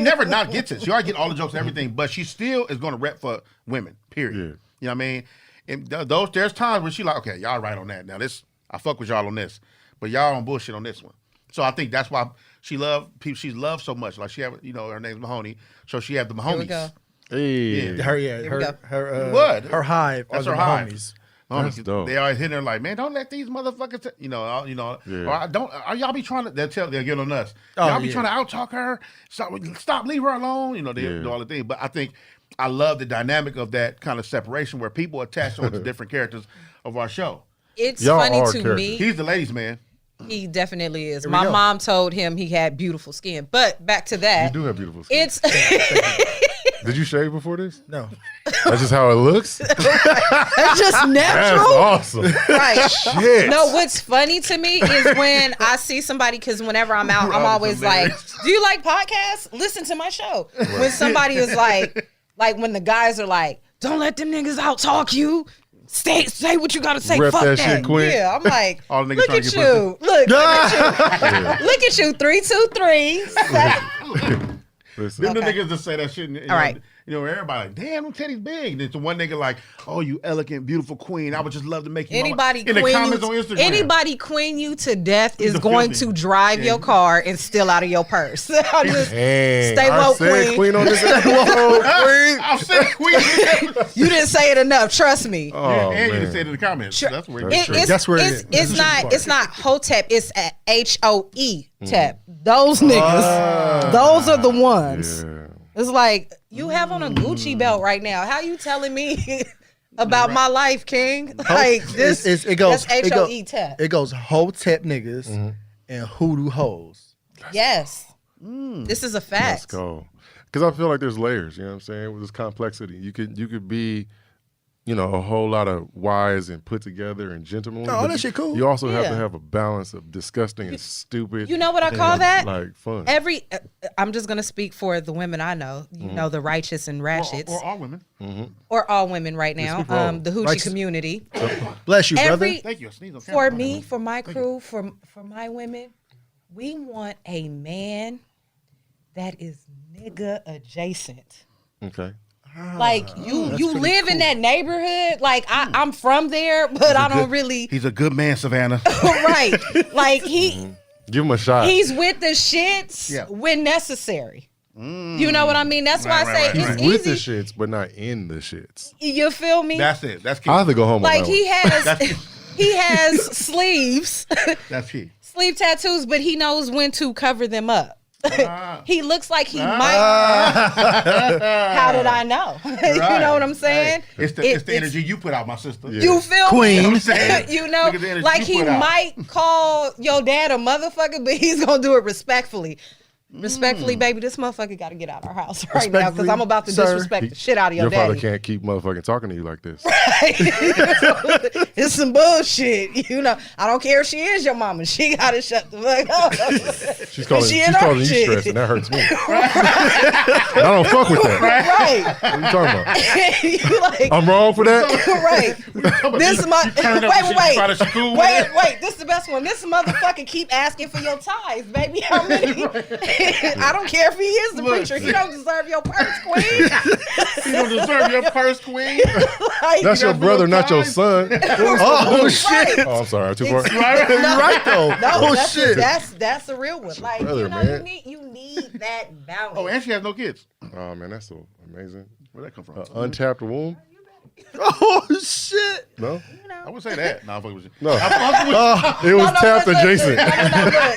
never not gets it. She already get all the jokes and everything, but she still is going to rep for women, period. Yeah. You know what I mean? And there's times where she like, okay, y'all right on that. Now this, I fuck with y'all on this, but y'all on bullshit on this one. So I think that's why she loved people. She's loved so much. Like she have, you know, her name's Mahoney, so she have the Mahonies. Here we go. Hey. Her we go. her hive. That's are her the hive. homies. That's dope. They always hitting her like, man, don't let these motherfuckers, or don't, are y'all be trying to? They'll get on us. Y'all be trying to out talk her. Stop, leave her alone. You know, they do all the things. But I think I love the dynamic of that kind of separation where people attach on to different characters of our show. It's Y'all funny are to characters. me. He's the ladies' man. He definitely is. we My go. mom told him he had beautiful skin. But back to You that. do have beautiful skin. It's Did you shave before this? No. That's just how it looks? it's just That's natural. awesome. Right. Shit. No, what's funny to me is when I see somebody, because whenever I'm out, I'm Rob is always like, hilarious. do you like podcasts? Listen to my show. When somebody is like when the guys are like, don't let them niggas out talk you. Say what you gotta say. Rep Fuck that that. shit quick. Yeah, I'm like, All the niggas look trying at to get you. Look at you. Look at you. 323. Listen. Them the Okay. niggas that say that shit. And, All right. Everybody like, damn, them titties big. And then to one nigga like, oh, you elegant, beautiful queen. I would just love to make you Anybody in the queen comments on you, Instagram. anybody queen you to death is The going filthy. to drive your car and steal out of your purse. I just Dang, stay I woke, said queen. on this episode, queen. I'm saying queen. You didn't say it enough. Trust me. Oh, and you man. just said it in the comments. Sure. That's where That's true. That's where it is. It's That's not. the part. It's not Hotep. It's HOE Tep. Those niggas. Those are the ones. Yeah. It's like you have on a Gucci belt right now. How you telling me about my life, King? Like this. It goes. That's HOE Tep. It goes Hotep niggas and hoodoo hoes. Yes. This is a Let's fact. go. Because I feel like there's layers, you know what I'm saying? With this complexity. You could be, a whole lot of wise and put together and gentlemanly. Oh, but that shit cool. You also have to Yeah. have a balance of disgusting and stupid. You know what I and, call that? Like fun. I'm just gonna speak for the women I know. You know, the righteous and ratchets, or all women. or all women right now. speak for all. The hoochie Righteous. community. Bless you, brother. Thank you. I sneezed on For camera. me, for my crew, for my women, we want a man that is nigga adjacent. Okay. Like you live in that neighborhood. Like I'm from there, but I don't really He's a good man, Savannah. right. Like Give him a shot. he's with the shits Yeah. when necessary. You know what I mean? That's why I say right, it's right. With the easy. shits, but not in the shits. You feel me? That's it. That's key. I have to go home Like on that he one. has he has sleeves, That's key. sleeve tattoos, but he knows when to cover them up. He looks like he might. How did I know? You know what I'm saying? Hey, it's the energy you put out, my sister. You feel Queen. You know what me? I'm saying? You know, Look at the energy like you he put out. might call your dad a motherfucker, but he's gonna do it respectfully. Respectfully, baby, this motherfucker got to get out of our house right now because I'm about to Respectfully, sir. disrespect the shit out of your father daddy. can't keep motherfucking talking to you like this. It's some bullshit. You know, I don't care if she is your mama. She got to shut the fuck up. She's calling, She she's in our calling you shit. stressed, and that hurts me. I don't fuck with that. Right. What are you talking about? You like, I'm wrong for that? right. This is my turned up the shit you brought us to school with wait. This is the best one. This motherfucker keep asking for your tithes, baby. How many? I don't care if he is the preacher. He don't deserve your purse, queen. You don't deserve your purse, queen. Like, That's your brother, not your son. Oh shit! right. Oh, I'm sorry. Too far. Right? You're right though. No, Oh that's shit! that's a real one. Like brother, you know, man. you need that balance. Oh, and she has no kids. Oh, man, that's so amazing. Where'd that come from? Untapped womb. Oh shit! No, I would say that. No, I'm fucking with you. no. I'm fucking with It was tapped look, adjacent.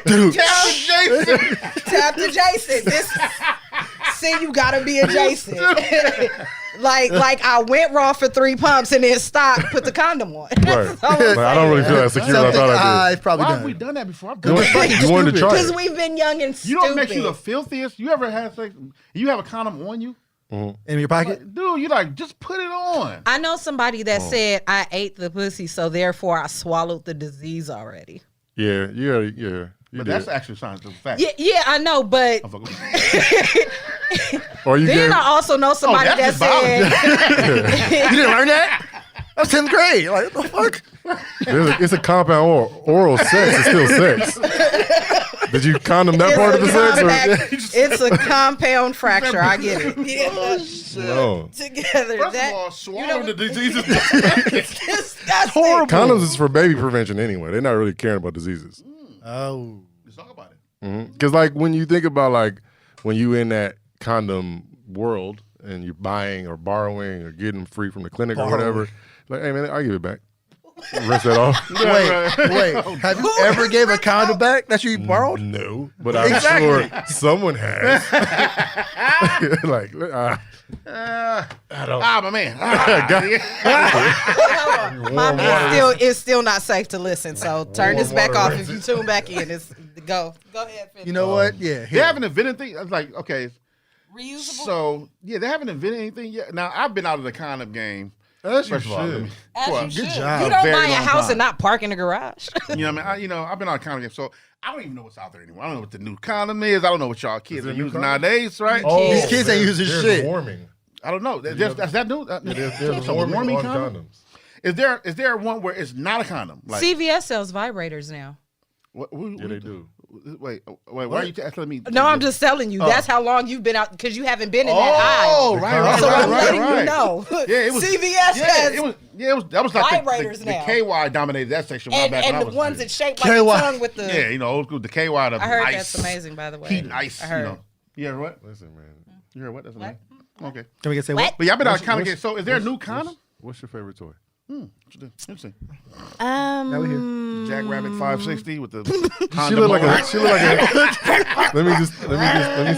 Look, Jason. tap adjacent. See, you gotta be adjacent. like I went raw for 3 pumps and then stopped, put the condom on. Right. Like, I don't really feel as secure as I thought I It's probably Why done. have we done that before? I've did. done that. You wanted to try Because it. we've been young and You stupid. know what makes you the filthiest? You ever had sex? You have a condom on you? In your pocket? Like, dude, you like, just put it on. I know somebody that said I ate the pussy, so therefore I swallowed the disease already. Yeah. You But did. that's actually scientific fact. Yeah, I know, but I'm fucking with you. Or you then gave. I also know somebody that that's just said You didn't learn that? That was 10th grade. Like, what the fuck? It's a compound oral sex. It's still sex. Did you condom that part of the sex? it's a compound fracture. I get it. Yeah. No. Together. First that, of all, swallowing the disease is disgusting. Horrible. Condoms is for baby prevention anyway. They're not really caring about diseases. Oh. Let's talk about it. Because like when you think about like when you in that condom world and you're buying or borrowing or getting free from the clinic or whatever, like, hey man, I'll give it back. Rinse that off. Wait. Have you ever gave a condom back that you borrowed? No, but I'm Exactly. sure someone has. Like, My man. Mom, it's still not safe to listen. So turn this back off if you tune back in. It's go ahead. Finish. You know what? Yeah. They Here. haven't invented anything. I was like, okay, Reusable. so yeah, they haven't invented anything yet. Now I've been out of the condom game. As you First of all, should. As well, you good should. job. You don't Very buy a long house time. and not park in the garage. You know what I mean? I've been on a condom game, so I don't even know what's out there anymore. I don't know what the new condom is. I don't know what y'all kids there are a new using condom? nowadays, right? These kids ain't using there's shit. Warming. I don't know. That's that new. There's So warming on condom? condoms. Is there one where it's not a condom? Like, CVS sells vibrators now. Yeah, they do. Wait. Why are you telling me? No, I'm just telling you. That's how long you've been out because you haven't been in that Oh, aisle. right. So I'm letting you know. Yeah, it was CVS Yeah, has it was. That was like vibrators the now. KY dominated that section. way back when I and the was ones there. that shape like KY. a tongue with the. Yeah, you know, old school. The KY. The I heard ice. that's amazing, by the way. Heat and ice. I heard. You know. You heard what? Listen, man. You heard what? That's amazing. Okay. Can we get say What? what? But y'all been out of What's- condom game. what's- So is there a new condom? What's your favorite toy? Interesting. Now we here. Jackrabbit 560 with the She condom look like on. a. Let me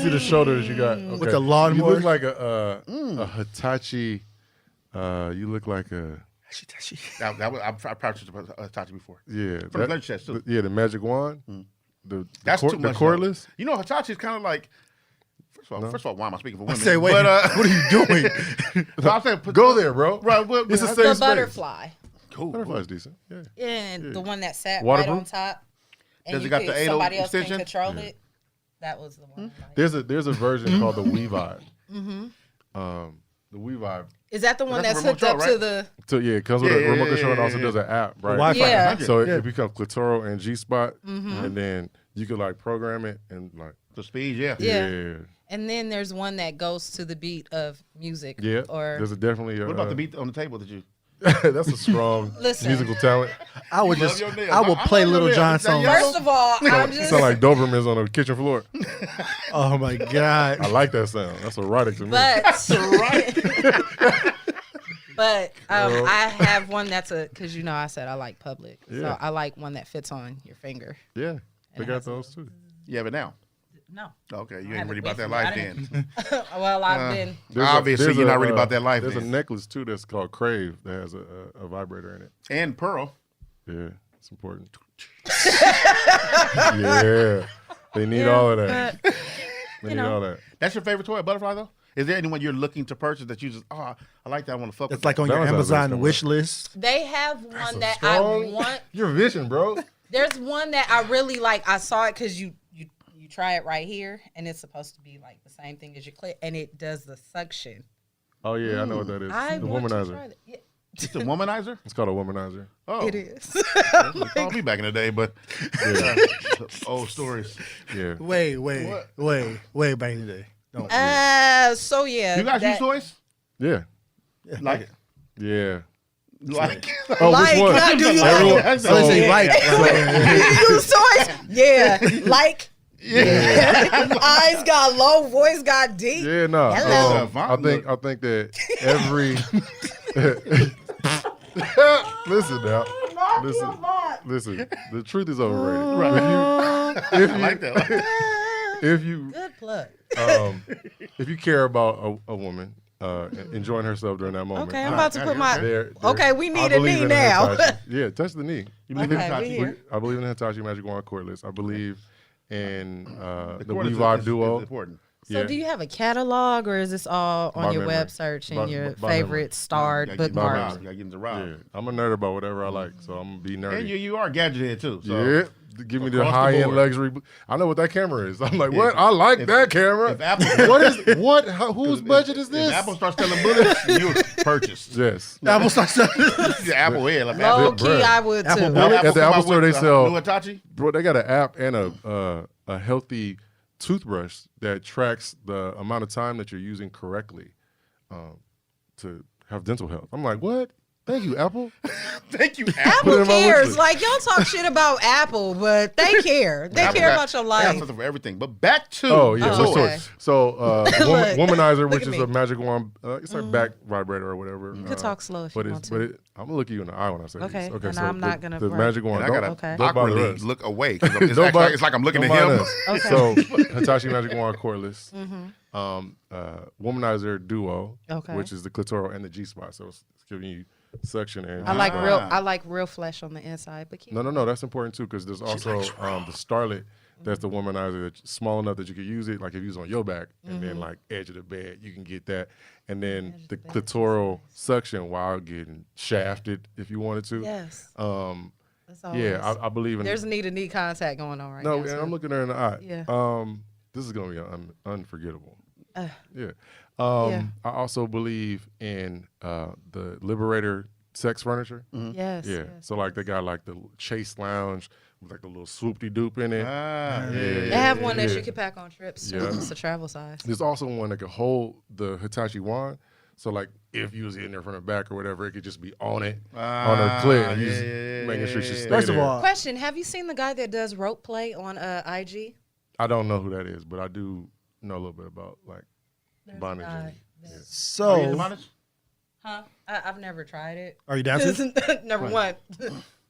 see the shoulders you got. Okay. With the lawnmower. You look like a Hitachi. You look like a That was, I've practiced Hitachi before. yeah. From the leather chest, too. The magic wand. That's too much. The cordless. You know, Hitachi is kind of like. First of all, why am I speaking for women? Say, wait. But, What are you doing? so I said, Go there, bro. Right. Well, It's a I- safe The space. butterfly. Cool. Butterfly's decent. Yeah. And the one that sat right Waterproof? on top. And Does it you got the could- anal somebody else extension? can control it. That was the one. I liked. There's a version called the WeVibe. The WeVibe. Is that the one That's that's the remote hooked up control, to the? So yeah, it comes with a Yeah, remote yeah, control and yeah, also yeah. does an app, right? Wi-Fi. Yeah. So Yeah. it becomes clitoral and G spot, and then you could like program it and like The speed, yeah. Yeah. And then there's one that goes to the beat of music. yeah. Or There's a definitely. What about the beat on the table that you? That's a strong Listen. musical talent. I would Love just, your nails. I will I play love your Little nails. John Is that songs. yellow? first of all, I'm just Sound like Dobermans on the kitchen floor. Oh my god. I like that sound. That's erotic to me. but I have one that's because you know I said I like public, Yeah. so I like one that fits on your finger. Yeah, they it got has a those too. You have it now. No, Okay, you I ain't really haven't about that wait life for me. then. well I've been. Obviously, you're not really about that life There's a then. necklace too that's called Crave that has a vibrator in it. And Pearl. Yeah, it's important. Yeah, they need all of that. They need all that. That's your favorite toy, a butterfly though? Is there anyone you're looking to purchase that you just, I like that, I want to fuck It's with like on That your one's Amazon not wish list. They have one that Strong. I want. Your vision, bro. There's one that I really like. I saw it because you try it right here, and it's supposed to be like the same thing as your clit, and it does the suction. Oh yeah, I know what that is. I The want to womanizer. try that. Yeah, It's a womanizer? It's called a womanizer. Oh. it is. They called me back in the day, but old stories. Yeah. Wait, back in the day. Don't. So yeah. You guys use that- toys? Yeah. Like it? Yeah. Like Oh, Like, which one? do you Everyone- That's So they say yeah. like. you use toys? Yeah. Like Eyes got low, voice got deep. Yeah, no. Hello. I think that every listen now. Listen. The truth is overrated. If you, I like that. if you Good plug. if you care about a woman enjoying herself during that moment, Okay, I'm about to put my. there- Okay, we I need a believe knee in now. Hitachi. Yeah, touch the knee. You believe in Okay, Hitachi? we here. I believe in the Hitachi Magic Wand cordless. I believe in the cord is- Weavive is duo. important. So, do you have a catalog, or is this all on By your memory. web search and By- your by favorite memory. starred You gotta get into bookmarks? Rob. You gotta get into Rob. Yeah, I'm a nerd about whatever I like, so I'm gonna be nerdy. And you are a gadget head too. So Yeah, give me the across the high end board. luxury. I know what that camera is. I'm like, what? I like that camera. if Apple- what is what? Whose budget is If this? Apple starts selling bullets, you purchase. Yes. Apple starts. The Apple head. Like Low Apple. key, bruh. I would too. Apple When At the come Apple out store, with they the sell- new Hitachi. Bro, they got an app and a healthy toothbrush that tracks the amount of time that you're using correctly to have dental health. I'm like, what? Thank you, Apple. Thank you, Put it Apple in my wish cares. list. Like, y'all talk shit about Apple, but they care. They Apple care got- about your They got life. something for everything. But back to Oh yeah, Oh, let's okay. talk. So Look, womanizer, look which at is me. a magic wand. It's like back vibrator or whatever. You could talk slow if but you it's want to. but I'm gonna look you in the eye when I say Okay, this. Okay, and so I'm not gonna the run. magic wand. and I gotta Okay. Don't bother awkwardly us. look away because it's, Don't bother- it's like I'm looking at don't him. mind us. Okay. So Hitachi Magic Wand cordless, womanizer duo, Okay. which is the clitoral and the G spot. So it's giving you suction and I like G-spot. real. I like real flesh on the inside. But keep No, that's important too because there's also the starlet. That's the womanizer that's small enough that you can use it, like if you use on your back, and then like edge of the bed, you can get that. And then the clitoral suction while getting shafted if you wanted to. yes. That's all Yeah, it is. I believe in There's knee contact going on right No, now. and so- I'm looking her in the eye. Yeah. This is gonna be unforgettable. Uh, Yeah. Yeah. I also believe in the Liberator sex furniture. Yes. Yeah. yes. So like they got like the Chase Lounge with like a little swoopty doop in it. Ah, yeah. They have one that yeah. you can pack on trips. Yeah. Yeah. It's a travel size. There's also one that could hold the Hitachi wand. So like if you was in there from the back or whatever, it could just be on it on her clit, and you just making sure she stay First of there. all, Question: have you seen the guy that does rope play on IG? I don't know who that is, but I do know a little bit about like There's a bondage. guy and- yeah. so Are you in the bondage? Huh? I've never tried it. are you dancing? Number one,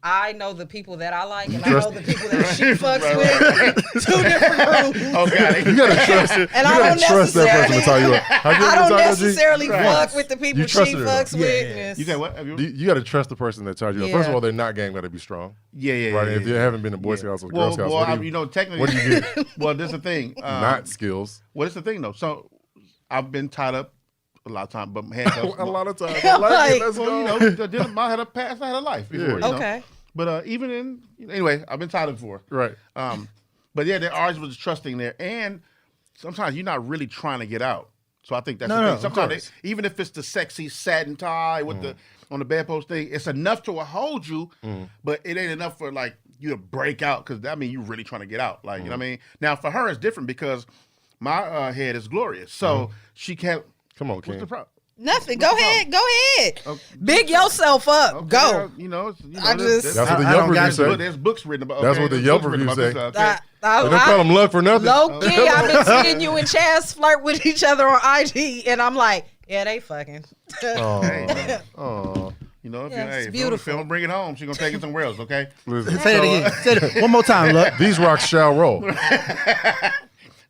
I know the people that I like, and trust- I know the people that she fucks with. Two different groups. Oh God, You gotta trust it. And you I gotta don't trust that person to necessarily- tie you up. Have you I ever don't tied up, G? necessarily Right. fuck with the people You she trusted her, though. fucks Yeah, with. yeah. You said what? Have you? You got to trust the person that ties you up. First of Yeah. all, they're not gang, gotta be strong. Yeah, yeah, Right? yeah. If you haven't been to Boy Scouts or Girl Well, Scouts, well, what do you know, technically, what do you get? Well, this is the thing. Not skills. Well, this is the thing though. So I've been tied up a lot of times, but handcuffs. A lot of times. Like- Like it. Let's Well, go. you know, I had a past, I had a life before. Yeah. You know? Okay. But even in anyway, I've been tied up before. Right. But yeah, there always was trusting there, and sometimes you're not really trying to get out. So I think that's No, the no, thing. of Sometimes course. even if it's the sexy satin tie with the on the bedpost thing, it's enough to hold you, but it ain't enough for like you to break out because that means you're really trying to get out. Like you know what I mean. Now for her it's different because my head is glorious, so she can't. Come on, What's King. the problem? Nothing. Go ahead. Go ahead. Big yourself up. Go. You know, I just- That's what the I Yelp don't got reviews to. say. there's books written about. That's what the Yelp books written reviews about say. this, okay. They don't call them luck for nothing. Low key, I've been seeing you and Chaz flirt with each other on IG, and I'm like, yeah, they fucking. Oh, oh. You know, if Yeah, you, it's hey, if you beautiful. don't bring it home, she's gonna take it somewhere else. Okay. Listen, Say it again. Say it one more time. Look. these rocks shall roll.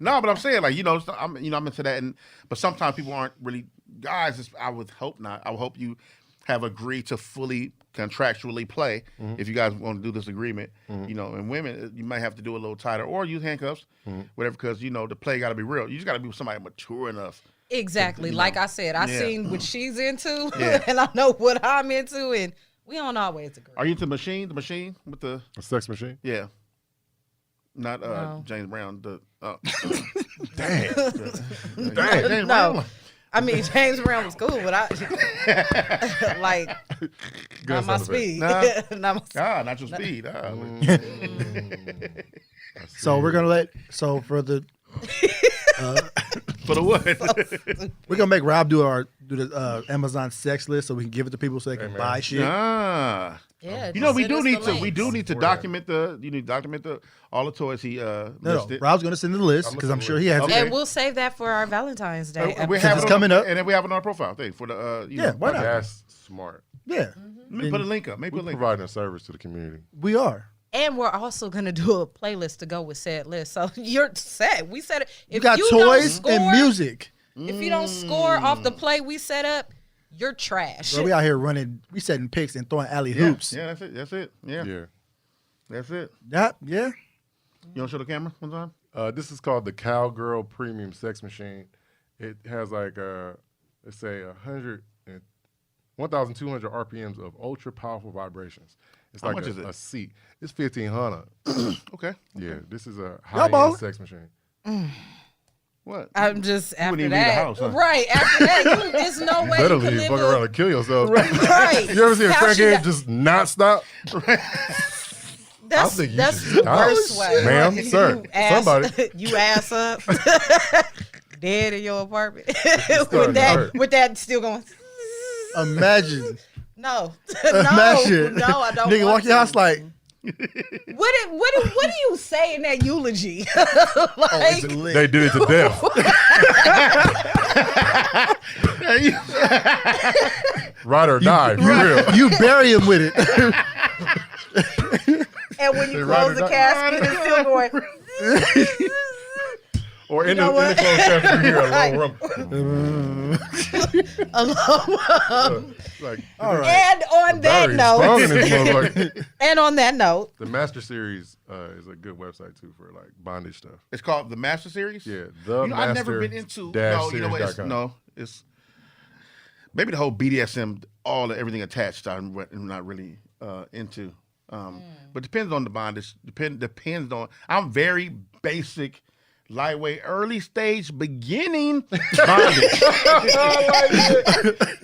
No, but I'm saying like I'm into that, but sometimes people aren't really guys. I would hope not. I would hope you have agreed to fully contractually play if you guys want to do this agreement. You know, and women, you might have to do a little tighter or use handcuffs, whatever, because you know the play got to be real. You just got to be with somebody mature enough. Exactly. Like I said, I Yeah. seen what she's into, Yeah. and I know what I'm into, and we don't always agree. Are you into the machine? The machine with the A sex machine. yeah. Not No. James Brown. The Damn. James No. Brown. I mean, James Brown was cool, but I like not my sound effect. speed. Nah. Not my Ah, not your speed. So we're gonna for the For the what? we're gonna make Rob do the Amazon sex list so we can give it to people so they can buy shit. Ah. Yeah, You know, we send do us need the to. We do links. need to For that. document the. You need to document all the toys he No, listed. Rob's going to send the list I'm because gonna I'm send sure the he has list. it. Okay. And we'll save that for our Valentine's Day. We episode. have it's it coming up. and then we have it on our profile thing for the. Yeah, why not? That's smart. Yeah, Let me put a link up. Maybe We're put a link. providing a service to the community. we are. And we're also gonna do a playlist to go with said list. So you're set. We set it. If You got you don't toys score, and music. If you don't score off the play we set up, you're trash. Bro, we out here running, we setting picks and throwing alley Yeah, hoops. yeah, that's it. That's it. Yeah, Yeah. that's it. Yeah. You want to show the camera one time? This is called the Cowgirl Premium Sex Machine. It has like let's say 1,200 RPMs of ultra powerful vibrations. It's How like much is it? a seat. It's 1,500. Okay. Yeah, this is a ball. high-end sex machine. What? I'm just after wouldn't even leave the that. house, huh? Right after that, there's no way Better you can leave, live fuck around and kill yourself. Right. You ever see a How she crackhead got- just not stop? That's think you that's should the stop. worst way. Ma'am, You sir, ass, somebody. you ass up, dead in your apartment starting to hurt. with that still going. Imagine. No, Imagine. no, I don't. Nigga want walk your to. house like, What do you say in that eulogy? oh, like, it's lit. They did it to death. Ride or die, for real. You bury him with it. and when you They ride close or the die. casket, it's still going. Or in know the what? closed casket, you hear a Right. long rumble. Like, All right. And on that battery is strong in note, this motherfucker. and on that note, The Master Series is a good website too for like bondage stuff. It's called the Master Series. Yeah, the You know, I've never been into. No, you know what? It's maybe the whole BDSM, everything attached. I'm not really into. But depends on the bondage. Depends on. I'm very basic, lightweight, early stage, beginning bondage.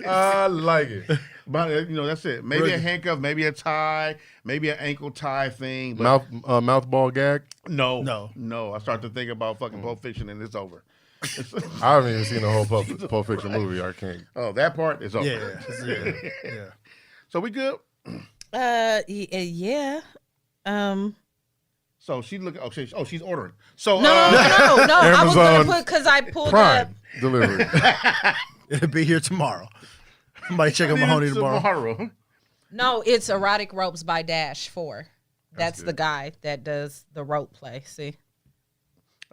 I like it. But that's it. Maybe a handcuff, maybe a tie, maybe an ankle tie thing. But Mouth ball gag. no. I start to think about fucking Pulp Fiction and it's over. I haven't even seen the whole Pulp Fiction movie. I can't. Oh, that part is over. Yeah. So we good. yeah. So she look. She's ordering. So No. I was gonna Amazon put because I pulled up. Prime delivery. It'll be here tomorrow. Somebody check on Mahoney tomorrow. No, it's Erotic Ropes by Dash 4. That's good. the guy that does the rope play. See?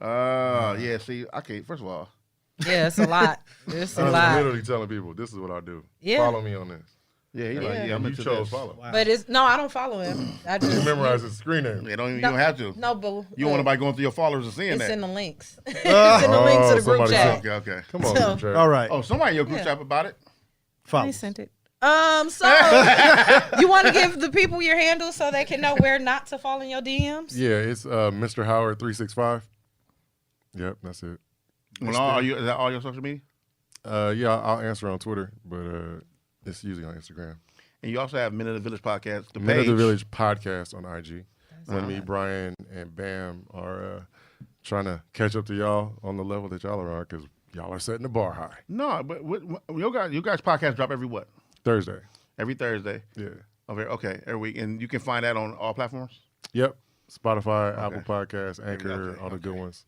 Yeah. See, okay. First of all, Yeah, it's a lot. It's a I'm lot. literally telling people this is what I do. Yeah. Follow me on this. yeah, he's Yeah. like, yeah, I'm You into chose this. follow. But it's no, I don't follow him. I You just memorize his screen name. Yeah, you don't have to. no, boo. You don't want nobody going through your followers and seeing It's that. in the links. It's in the link to the group somebody chat. said- Okay. Come on, So- group chat. All right. Oh, somebody in your group Yeah. chat about it. Follow. I sent it. So you want to give the people your handle so they can know where not to fall in your DMs? Yeah, it's Mr. Howard 365. Yep, that's it. Well, is that all your social media? Yeah, I'll answer on Twitter, but it's usually on Instagram. And you also have Men of the Village podcast. The Men of page. the Village podcast on IG. When me, Brian, and Bam are trying to catch up to y'all on the level that y'all are on, because y'all are setting the bar high. No, but you guys podcast drop every what? Thursday. Every Thursday. Yeah. Okay, every week, and you can find that on all platforms. Yep. Spotify, Apple Podcasts, Anchor, all the good ones.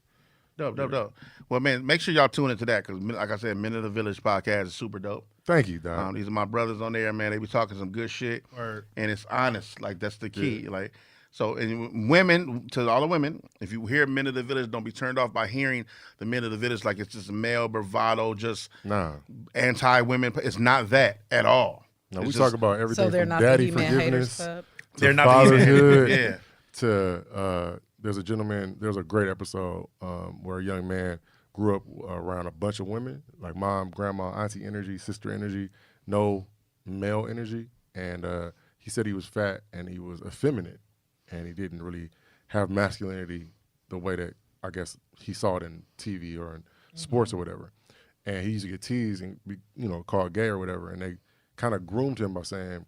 Dope. Well, man, make sure y'all tune into that because, like I said, Men of the Village podcast is super dope. Thank you, Don. These are my brothers on there, man. They be talking some good shit, Word. and it's honest. Like that's the key. Like so, and women, to all the women, if you hear Men of the Village, don't be turned off by hearing the Men of the Village like it's just male bravado, just Nah. anti-women. It's not that at all. No, It's we just- talk about everything So they're from not the daddy He-Man Haters forgiveness Club. to They're not the fatherhood Yeah. to there's a gentleman, there's a great episode where a young man grew up around a bunch of women, like mom, grandma, auntie energy, sister energy, no male energy. And he said he was fat and he was effeminate and he didn't really have masculinity the way that I guess he saw it in TV or in sports or whatever. And he used to get teased and be, called gay or whatever. And they kind of groomed him by saying,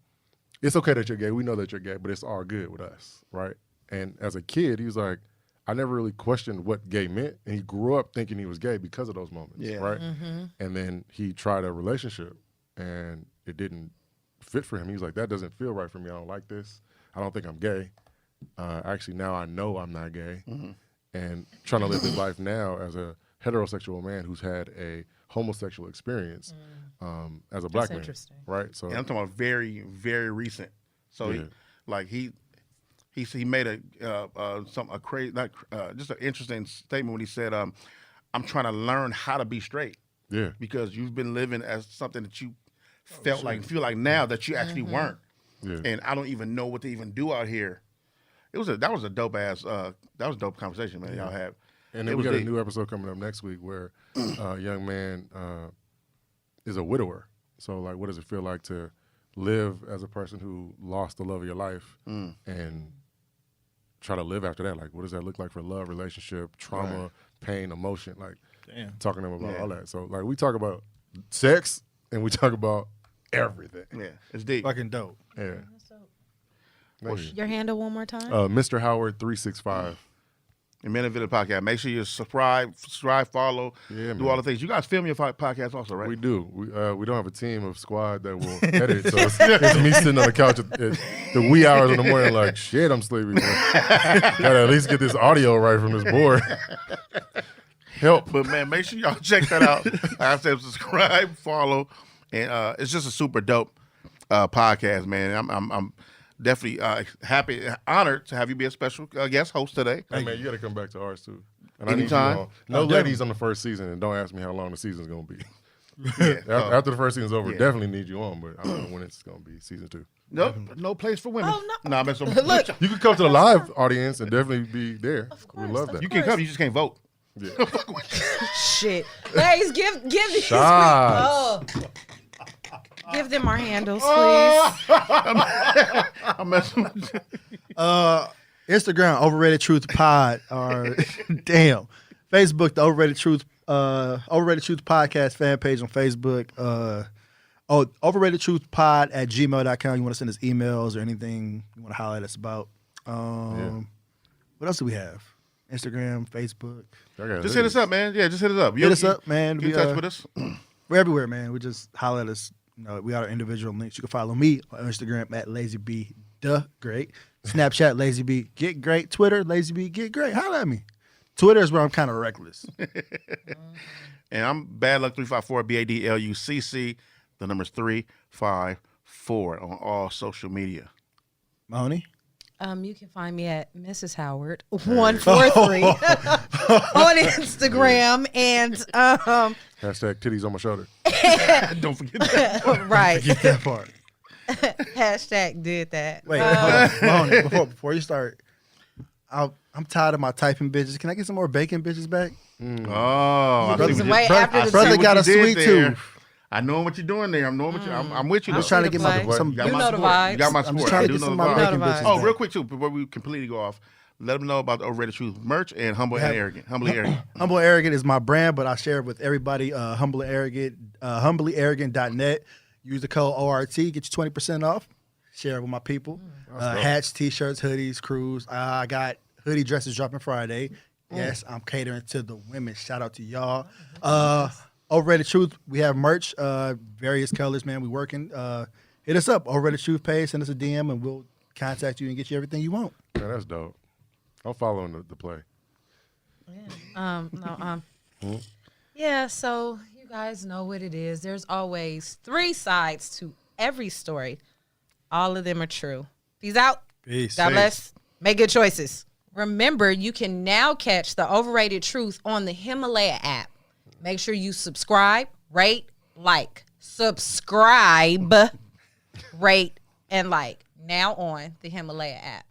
it's okay that you're gay. We know that you're gay, but it's all good with us, right? And as a kid, he was like, I never really questioned what gay meant. And he grew up thinking he was gay because of those moments, Yeah. right? And then he tried a relationship and it didn't fit for him. He was like, that doesn't feel right for me. I don't like this. I don't think I'm gay. Actually, now I know I'm not gay. And trying to live his life now as a heterosexual man who's had a homosexual experience as a black man. Interesting. Right? So And I'm talking about very, very recent. So he made a crazy, just an interesting statement when he said, "I'm trying to learn how to be straight." yeah. Because you've been living as something that you feel like now that you actually weren't. Yeah. And I don't even know what to even do out here. That was a dope ass that was a dope conversation, man. Y'all have. And then we got a new episode coming up next week where a young man is a widower. So, like, what does it feel like to live as a person who lost the love of your life and try to live after that? Like, what does that look like for love, relationship, trauma, pain, emotion? Like, talking to them about all that. So, like, we talk about sex and we talk about everything. Yeah, it's deep. Fucking dope. Yeah. Thank you. Your handle one more time? Mr. Howard 365. And Men of Village Podcast. Make sure you subscribe, follow, do all the things. You guys film your podcast also, right? We do. We don't have a team of squad that will edit, so it's me sitting on the couch at the wee hours in the morning like, shit, I'm sleepy. Gotta at least get this audio right from this board. Help. But, man, make sure y'all check that out. Like I said, subscribe, follow. And it's just a super dope podcast, man. I'm definitely happy, honored to have you be a special guest host today. Hey, man, you got to come back to ours, too. And Anytime. I need you on. No ladies on the first season, and don't ask me how long the season's going to be. Yeah, After the first season's over, definitely need you on, but I don't know when it's going to be season 2. no place for women. Oh, no. Nah, man, so Look. You can come to the live audience and definitely be there. Of course, we love of that. you can come, you just can't vote. Yeah. Shit. Ladies, give these Shots. give them our handles, please. I'm messing with you. Instagram, Overrated Truth Pod, or damn. Facebook, the Overrated Truth Podcast fan page on Facebook. Overrated Truth Pod at gmail.com. You want to send us emails or anything you want to highlight us about. What else do we have? Instagram, Facebook. Just hit us up, man. Yeah, just hit us up. Hit us up, man. Get in touch with us. We're everywhere, man. We just holler at us. You know, we got our individual links. You can follow me on Instagram at LazyB.Great. Snapchat, LazyB Get Great. Twitter, LazyB Get Great. Holler at me. Twitter is where I'm kind of reckless. And I'm Bad Luck 354, BADLUCC. The number's 354 on all social media. Mahoney? You can find me at Mrs. Howard 143 on Instagram and Hashtag titties on my shoulder. Don't forget that. right. Get that part. Hashtag did that. Wait, hold on. Mahoney, before you start, I'm tired of my typing bitches. Can I get some more bacon bitches back? Oh, I see what you- Wait, after the brother what got you a did sweet there. tooth. I know what you're doing there. I'm with you. I'm though. just trying to get play. some. You got You my know the support. vibes. You got my I'm support. just trying I to do get know some the of my vibes. bacon Know the bitches. vibes. Oh, back. real quick too, before we completely go off, let them know about the Overrated Truth merch and Humble and Arrogant. Humbly Arrogant. Humble and Arrogant is my brand, but I share it with everybody. Humble and Arrogant, humblyarrogant.net. Use the code ORT, get you 20% off. Share it with my people. Hats, t-shirts, hoodies, crews. I got hoodie dresses dropping Friday. Yes, I'm catering to the women. Shout out to y'all. Overrated Truth, we have merch, various colors, man. We working. Hit us up, Overrated Truth page. Send us a DM, and we'll contact you and get you everything you want. Man, that's dope. I'm following the play. Yeah, so you guys know what it is. There's always 3 sides to every story. All of them are true. Peace out. Peace. God bless. Make good choices. Remember, you can now catch the Overrated Truth on the Himalaya app. Make sure you subscribe, rate, like. Subscribe, rate, and like. Now on the Himalaya app.